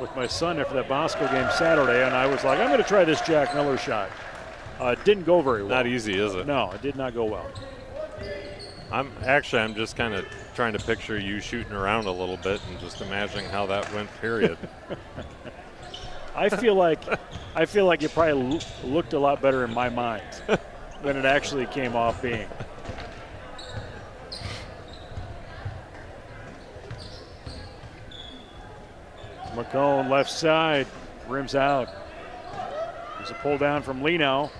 with my son after that Bosco game Saturday, and I was like, I'm going to try this Jack Miller shot. It didn't go very well. Not easy, is it? No, it did not go well. I'm just kind of trying to picture you shooting around a little bit and just imagining how that went, period. I feel like it probably looked a lot better in my mind than it actually came off being. McCone left side, rims out. There's a pull down from Lino.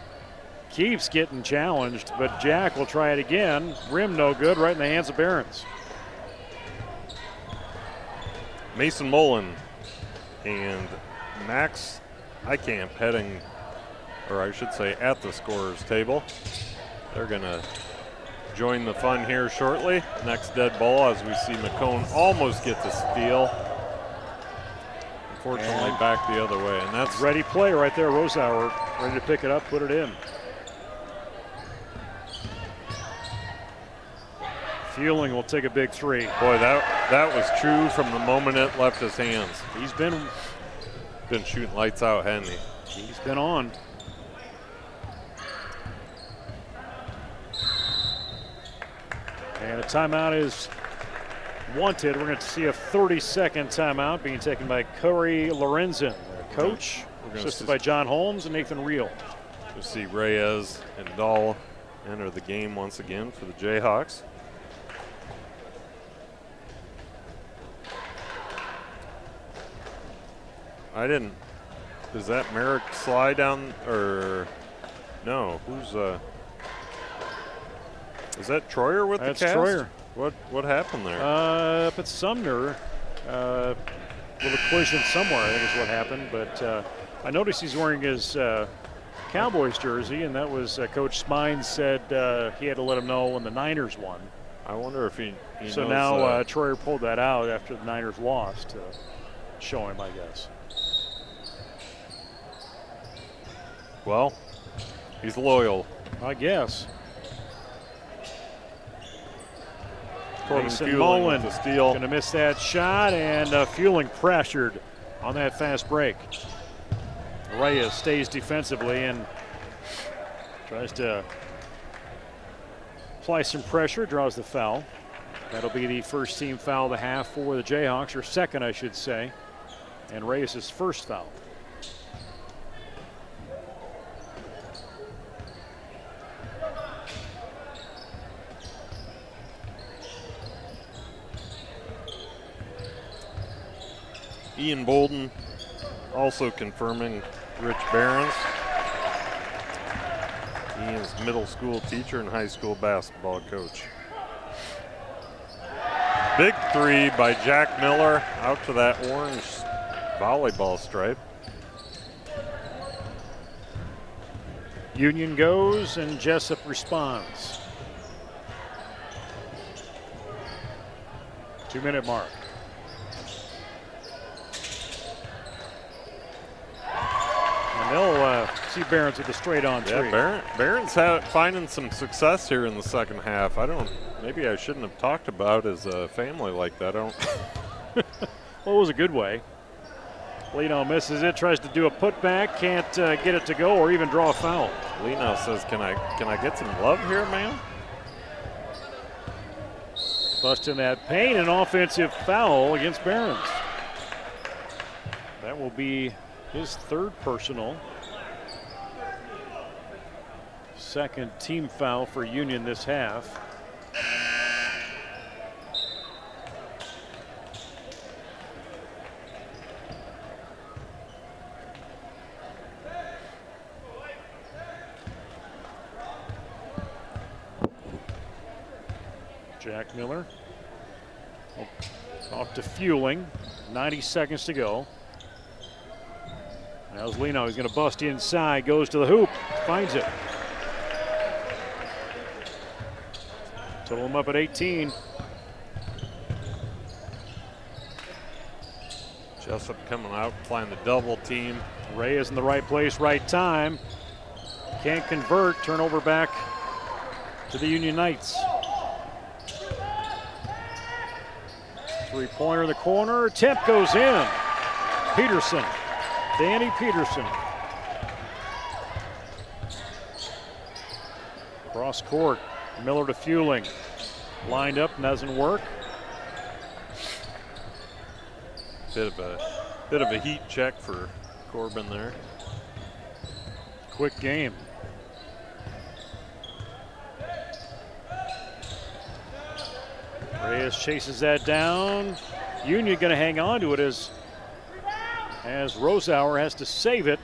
Keeps getting challenged, but Jack will try it again. Rim no good, right in the hands of Barons. Mason Mullen and Max Eikamp heading, or I should say at the scorer's table. They're going to join the fun here shortly. Next dead ball as we see McCone almost get the steal. Unfortunately, back the other way, and that's ready play right there. Rosauer ready to pick it up, put it in. Fueling will take a big three. Boy, that was true from the moment it left his hands. He's been shooting lights out, hasn't he? He's been on. And a timeout is wanted. We're going to see a 30-second timeout being taken by Corey Lorenzen, coach, assisted by John Holmes and Nathan Reel. We'll see Reyes and Dahl enter the game once again for the Jayhawks. Does that Merrick slide down, or no? Who's is that Troyer with That's the cast? Troyer. What happened there? Up at Sumner, with a collision somewhere, I think is what happened. But I noticed he's wearing his Cowboys jersey, and that was Coach Spine said he had to let him know when the Niners won. I wonder if he so knows, now Troyer pulled that out after the Niners lost to show him, I guess. Well, he's loyal. I guess. Corbin Mason Fueling Mullen with the steal. going to miss that shot, and Fueling pressured on that fast break. Reyes stays defensively and tries to apply some pressure, draws the foul. That'll be the first team foul of the half for the Jayhawks, or second, I should say, and Reyes' first foul. Ian Bolden also confirming Rich Behrens. Ian's middle school teacher and high school basketball coach. Big three by Jack Miller out to that orange volleyball stripe. Union goes and Jesup responds. 2-minute mark. And they'll see Behrens with a straight-on three. Yeah, Behrens finding some success here in the second half. Maybe I shouldn't have talked about his family like that. Well, it was a good way. Lino misses it, tries to do a putback, can't get it to go or even draw a foul. Lino says, can I get some love here, man? Busting that paint, an offensive foul against Behrens. That will be his third personal. Second team foul for Union this half. Jack Miller off to Fueling. 90 seconds to go. Now's Lino. He's going to bust inside, goes to the hoop, finds it. Total him up at 18. Jesup coming out, playing the double team. Ray is in the right place, right time. Can't convert. Turnover back to the Union Knights. Three-pointer in the corner. Tip goes in. Peterson. Danny Peterson. Cross court. Miller to Fueling. Lined up, doesn't work. Bit of a heat check for Corbin there. Quick game. Reyes chases that down. Union going to hang on to it as Rosauer has to save it.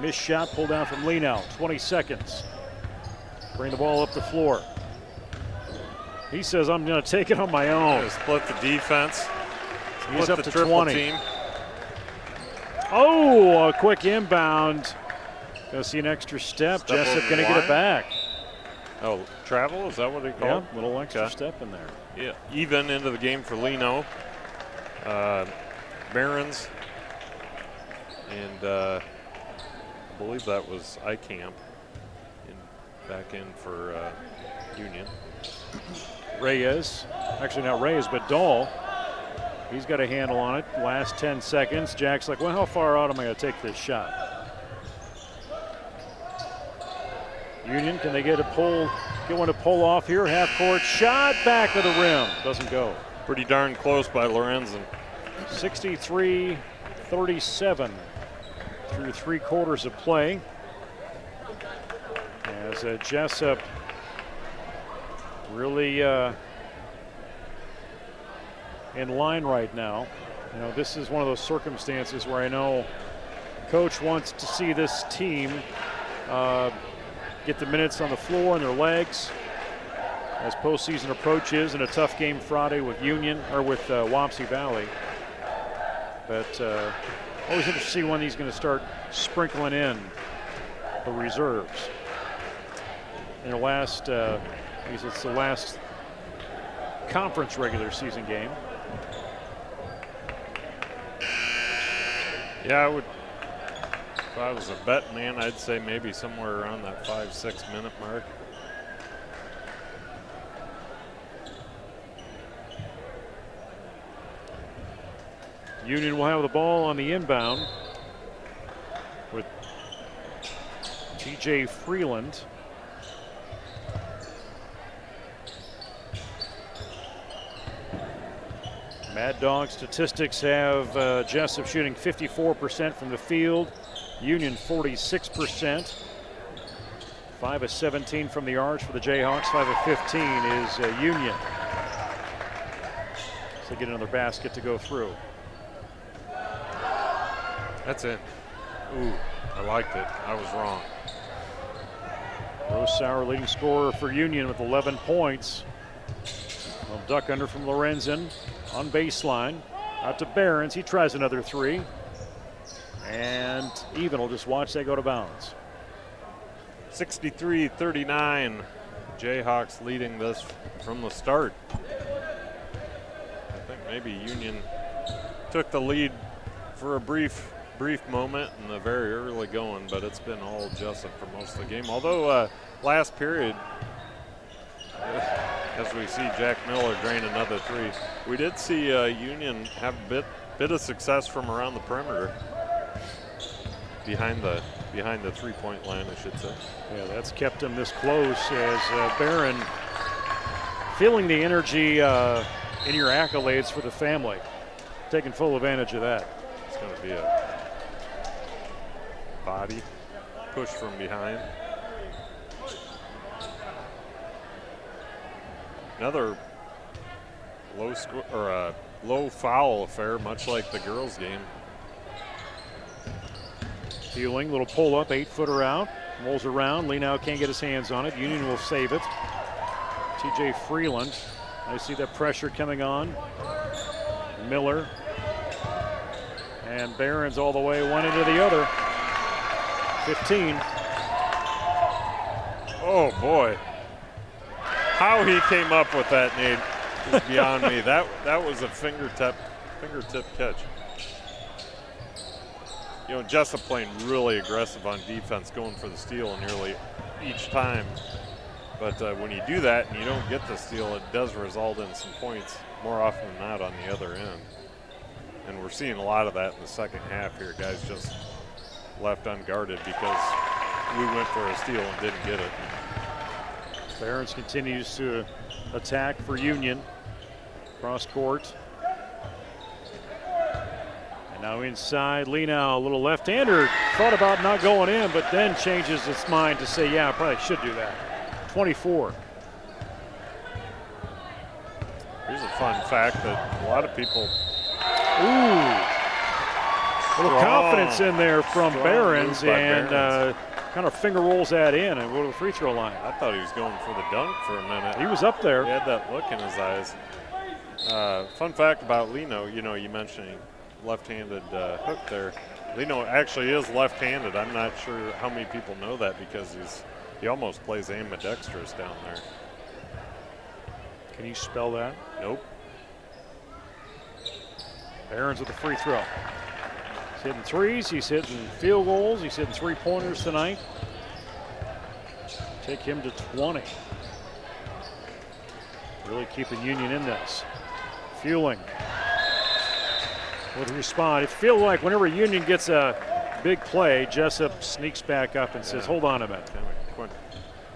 Missed shot pulled down from Lino. 20 seconds. Bring the ball up the floor. He says, I'm going to take it on my own. Split the defense. He's up to triple 20. Team. Oh, a quick inbound. Gonna see an extra step. Jesup going to get it back. Oh, travel? Is that what he called? Yeah, little extra step in there. Yeah, even into the game for Lino. Behrens. And I believe that was Eikamp back in for Union. Reyes, actually not Reyes, but Dahl. He's got a handle on it. Last 10 seconds. Jack's like, well, how far out am I going to take this shot? Union, can they get one to pull off here? Half court shot, back of the rim. Doesn't go. Pretty darn close by Lorenzen. 63-37 through 3 quarters of play. As Jesup really in line right now. You know, this is one of those circumstances where I know Coach wants to see this team get the minutes on the floor and their legs as postseason approaches, and a tough game Friday with Union or with Wapsie Valley. But always interesting to see when he's going to start sprinkling in the reserves. In the last, it's the last conference regular season game. Yeah, I would. If I was a bet man, I'd say maybe somewhere around that 5-6 minute mark. Union will have the ball on the inbound with TJ Freeland. Mad Dog statistics have Jesup shooting 54% from the field, Union 46%. 5 of 17 from the arch for the Jayhawks. 5 of 15 is Union. So they get another basket to go through. That's it. Ooh, I liked it. I was wrong. Rose Sauer leading scorer for Union with 11 points. Well, duck under from Lorenzen on baseline. Out to Behrens. He tries another three. And even will just watch that go to bounds. 63-39. Jayhawks leading this from the start. I think maybe Union took the lead for a brief moment in the very early going, but it's been all Jesup for most of the game. Although last period, as we see Jack Miller drain another three, we did see Union have a bit of success from around the perimeter, behind the 3-point line, I should say. Yeah, that's kept them this close as Barron feeling the energy in your accolades for the family, taking full advantage of that. It's going to be a body push from behind. Another low foul affair, much like the girls' game. Feeling, little pull up, 8-footer out, rolls around. Lino can't get his hands on it. Union will save it. TJ Freeland. I see that pressure coming on. Miller. And Barron's all the way one into the other. 15. Oh boy. How he came up with that, Nate, is beyond me. That was a fingertip catch. You know, Jesup playing really aggressive on defense, going for the steal nearly each time. But when you do that and you don't get the steal, it does result in some points more often than not on the other end. And we're seeing a lot of that in the second half here. Guys just left unguarded because we went for a steal and didn't get it. Barons continues to attack for Union. Cross court. And now inside, Lino, a little left-hander. Thought about not going in, but then changes its mind to say, yeah, I probably should do that. 24. Here's a fun fact that a lot of people. Ooh. A little confidence in there from Barons, and kind of finger rolls that in and go to the free throw line. I thought he was going for the dunk for a minute. He was up there. He had that look in his eyes. Fun fact about Lino, you know, you mentioned left-handed hook there. Lino actually is left-handed. I'm not sure how many people know that because he almost plays ambidextrous down there. Can you spell that? Nope. Barons with the free throw. He's hitting threes, he's hitting field goals, he's hitting three-pointers tonight. Take him to 20. Really keeping Union in this. Fueling with respond. It feels like whenever Union gets a big play, Jesup sneaks back up and says, hold on a minute.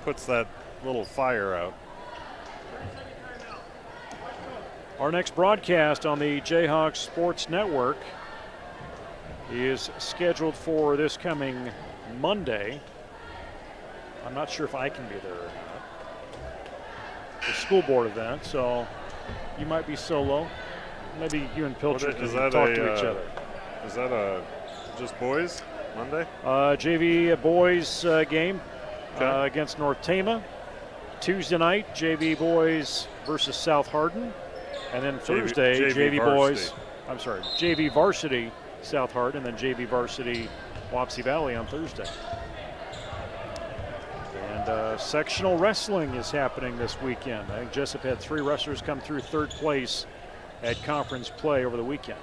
Puts that little fire out. Our next broadcast on the Jayhawks Sports Network is scheduled for this coming Monday. I'm not sure if I can be there or not. The school board event, so you might be solo. Maybe you and Pilcher can talk to each other. Is that just boys Monday? JV boys game against North Tama. Tuesday night, JV boys versus South Hardin. And then Thursday, JV boys, JV varsity South Hardin, and then JV varsity Wapsie Valley on Thursday. And sectional wrestling is happening this weekend. I think Jesup had 3 wrestlers come through 3rd place at conference play over the weekend.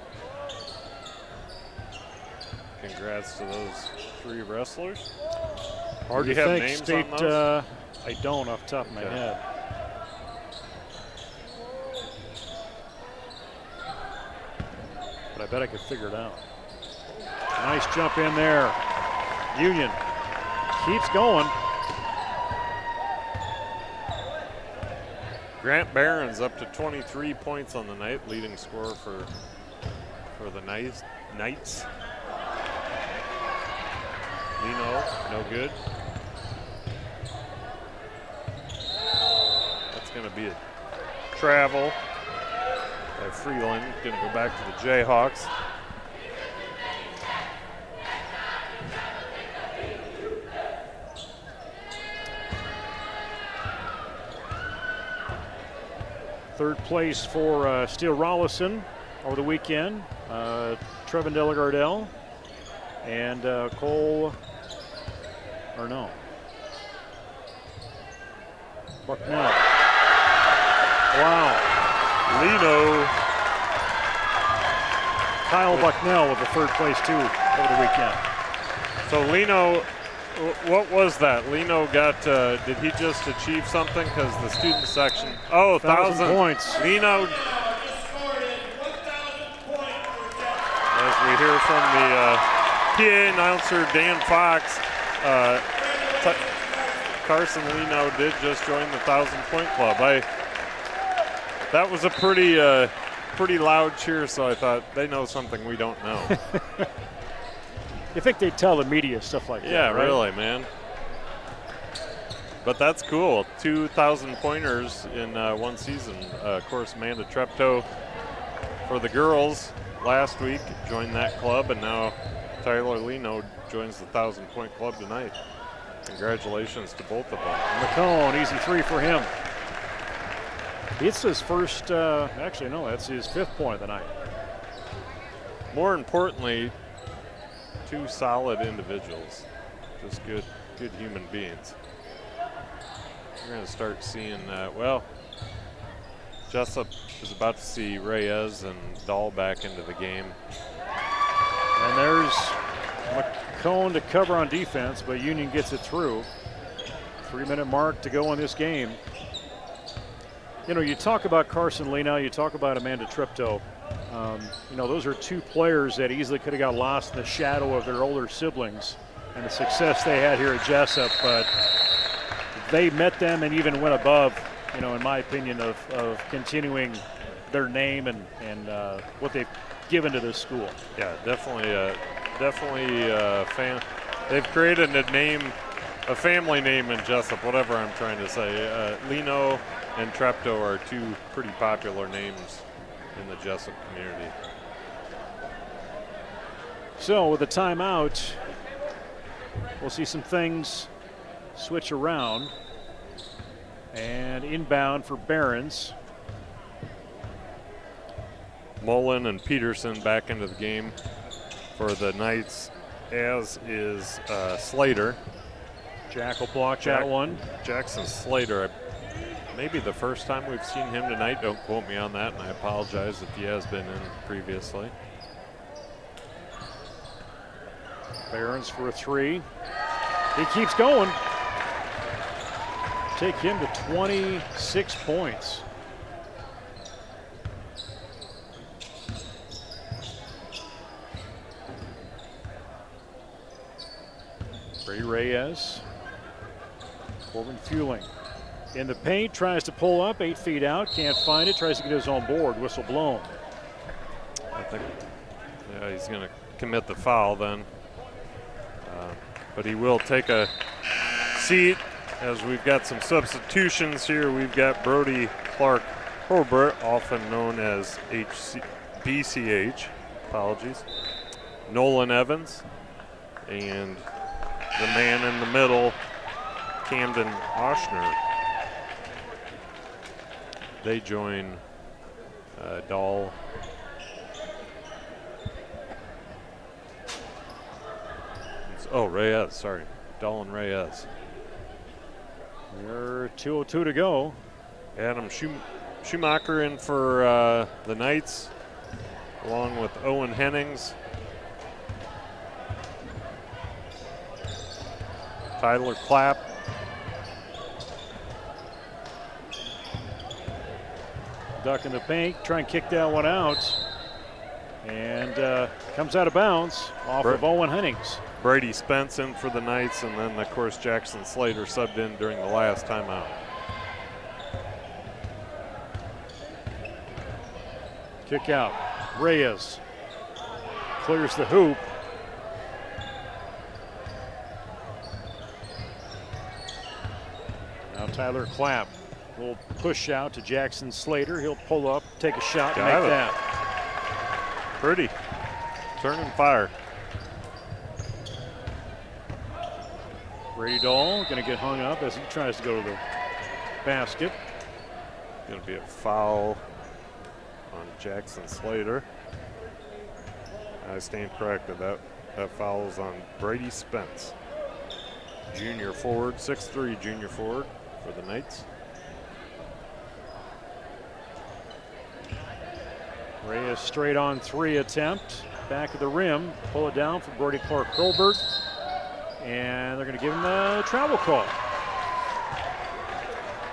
Congrats to those 3 wrestlers. Hard Do to you have think. names State, on those? I don't off the top of my head. But I bet I could figure it out. Nice jump in there. Union keeps going. Grant Barron's up to 23 points on the night, leading scorer for the Knights. Lino, no good. That's going to be a travel by Freeland. Going to go back to the Jayhawks. Third place for Steele Rollison over the weekend. Trevin Delagardelle and Cole, or no, Bucknell. Wow. Lino. Kyle Bucknell with the third place too over the weekend. So Lino, what was that? Lino got, did he just achieve something? Because the student section, 1,000 points. Lino, as we hear from the PA announcer, Dan Fox, Carson Lino did just join the 1,000-point club. That was a pretty loud cheer, so I thought they know something we don't know. You think they'd tell the media stuff like that, Yeah, right? really, man. But that's cool. 2,000 pointers in one season. Of course, Amanda Treptow for the girls last week joined that club, and now Tyler Lino joins the 1,000-point club tonight. Congratulations to both of them. McCone, easy 3 for him. It's his first, actually, no, that's his 5th point of the night. More importantly, 2 solid individuals, just good human beings. We're going to start seeing, Jesup is about to see Reyes and Dahl back into the game. And there's McCone to cover on defense, but Union gets it through. 3-minute mark to go in this game. You know, you talk about Carson Lino, you talk about Amanda Treptow. You know, those are 2 players that easily could have got lost in the shadow of their older siblings and the success they had here at Jesup, but they met them and even went above, you know, in my opinion, of continuing their name and what they've given to this school. Yeah, definitely they've created a family name in Jesup, whatever I'm trying to say. Lino and Treptow are 2 pretty popular names in the Jesup community. So with a timeout, we'll see some things switch around. And inbound for Barons. Mullen and Peterson back into the game for the Knights, as is Slater. Jack will block that one. Jackson Slater, maybe the first time we've seen him tonight. Don't quote me on that, and I apologize if he has been in previously. Barons for a 3. He keeps going. Take him to 26 points. Brady Reyes. Corbin Fueling. In the paint, tries to pull up, 8 feet out, can't find it, tries to get his own board, whistle blown. I think he's going to commit the foul then. But he will take a seat as we've got some substitutions here. We've got Brody Clark Hobart, often known as BCH, apologies. Nolan Evans, and the man in the middle, Camden Oshner. They join Dahl. Reyes, sorry. Dahl and Reyes. We're 2:02 to go. Adam Schumacher in for the Knights, along with Owen Hennings. Tyler Clapp. Duck in the paint, try and kick that one out. And comes out of bounds off of Owen Hennings. Brady Spence in for the Knights, and then, of course, Jackson Slater subbed in during the last timeout. Kick out. Reyes clears the hoop. Now Tyler Clapp will push out to Jackson Slater. He'll pull up, take a shot, and make that. Pretty. Turn and fire. Brady Dahl going to get hung up as he tries to go to the basket. Going to be a foul on Jackson Slater. I stand corrected. That foul is on Brady Spence. Junior forward, 6'3" junior forward for the Knights. Reyes straight on three attempt. Back of the rim. Pull it down for Brody Clark-Colbert. And they're going to give him a travel call.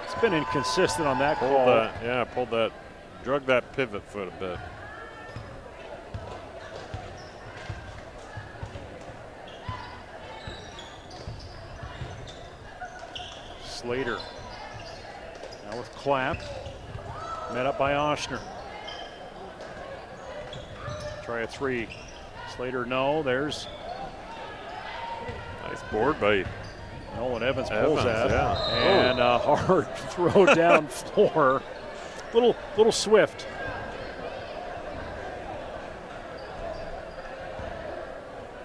It's been inconsistent on that call. Drug that pivot foot a bit. Slater now with Clapp. Met up by Oshner. Try a three. Slater, no. There's nice board by Nolan Evans pulls that. Yeah. And a hard throw down floor. Little swift.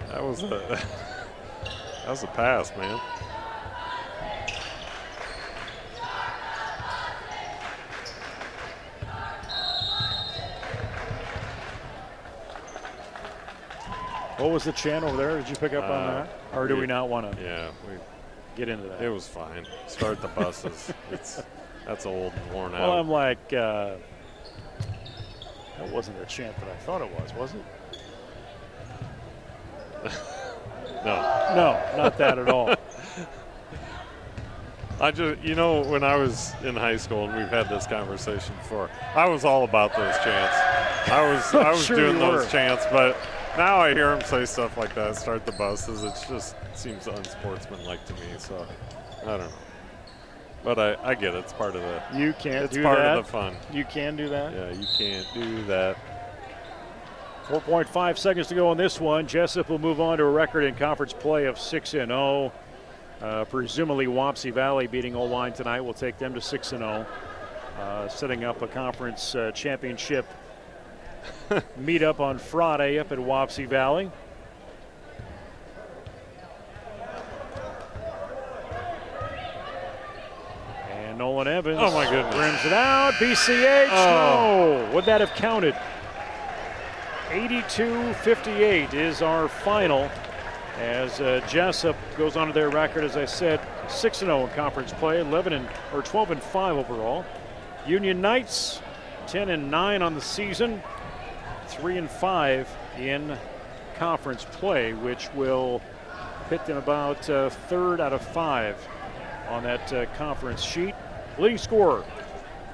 That was a pass, man. What was the chant over there? Did you pick up on that? Or do we not want to get into that? It was fine. Start the buses. That's old and worn out. Well, I'm like, that wasn't the chant that I thought it was it? No, not that at all. I just, when I was in high school, and we've had this conversation before, I was all about those chants. I was Sure doing you those were. chants, but now I hear them say stuff like that, start the buses. It just seems unsportsmanlike to me, so I don't know. But I get it. It's part of the. You can't do that. It's part of the fun. You can do that. Yeah, you can't do that. 4.5 seconds to go on this one. Jesup will move on to a record in conference play of 6-0. Presumably Wapsie Valley beating Oelwein tonight will take them to 6-0. Setting up a conference championship meetup on Friday up at Wapsie Valley. And Nolan Evans. Oh my goodness. Rims it out. BCH. Oh. No. Would that have counted? 82-58 is our final as Jesup goes on to their record, as I said, 6-0 in conference play, 12-5 overall. Union Knights 10-9 on the season, 3-5 in conference play, which will pit them about third out of 5 on that conference sheet. Leading scorer,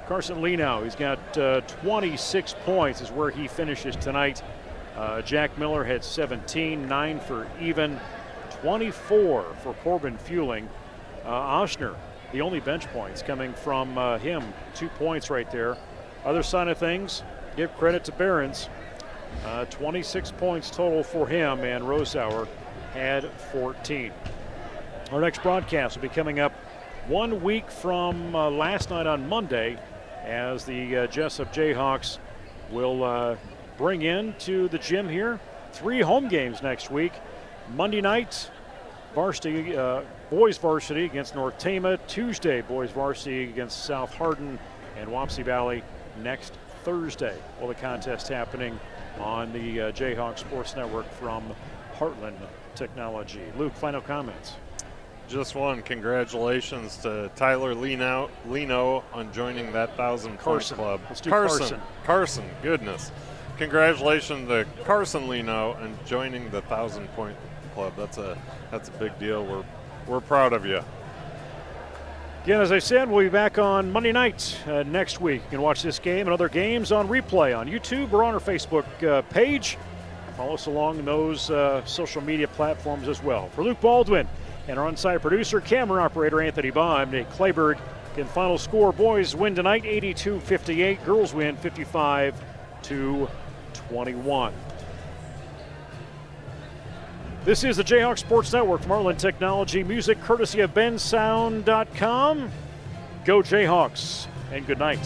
Carson Lino. He's got 26 points is where he finishes tonight. Jack Miller had 17, 9 for even, 24 for Corbin Fueling. Oshner, the only bench points coming from him, 2 points right there. Other side of things, give credit to Behrens. 26 points total for him, and Rosauer had 14. Our next broadcast will be coming up 1 week from last night on Monday, as the Jesup J-Hawks will bring in to the gym here 3 home games next week. Monday night, varsity, boys varsity against North Tama. Tuesday, boys varsity against South Hardin and Wapsie Valley next Thursday. Well, the contest happening on the Jayhawk Sports Network from Heartland Technology. Luke, final comments. just won. Congratulations to Tyler Lino on joining that 1,000-point club. Let's do Carson. Carson, goodness. Congratulations to Carson Lino and joining the 1,000-point club. That's a big deal. We're proud of you. Again, as I said, we'll be back on Monday night next week. You can watch this game and other games on replay on YouTube or on our Facebook page. Follow us along those social media platforms as well. For Luke Baldwin and our on-site producer, camera operator Anthony Baum, I'm Nate Clayberg. Again, final score, boys win tonight 82-58. Girls win 55-21. This is the Jayhawks Sports Network from Marlin Technology. Music courtesy of bensound.com. Go Jayhawks and good night.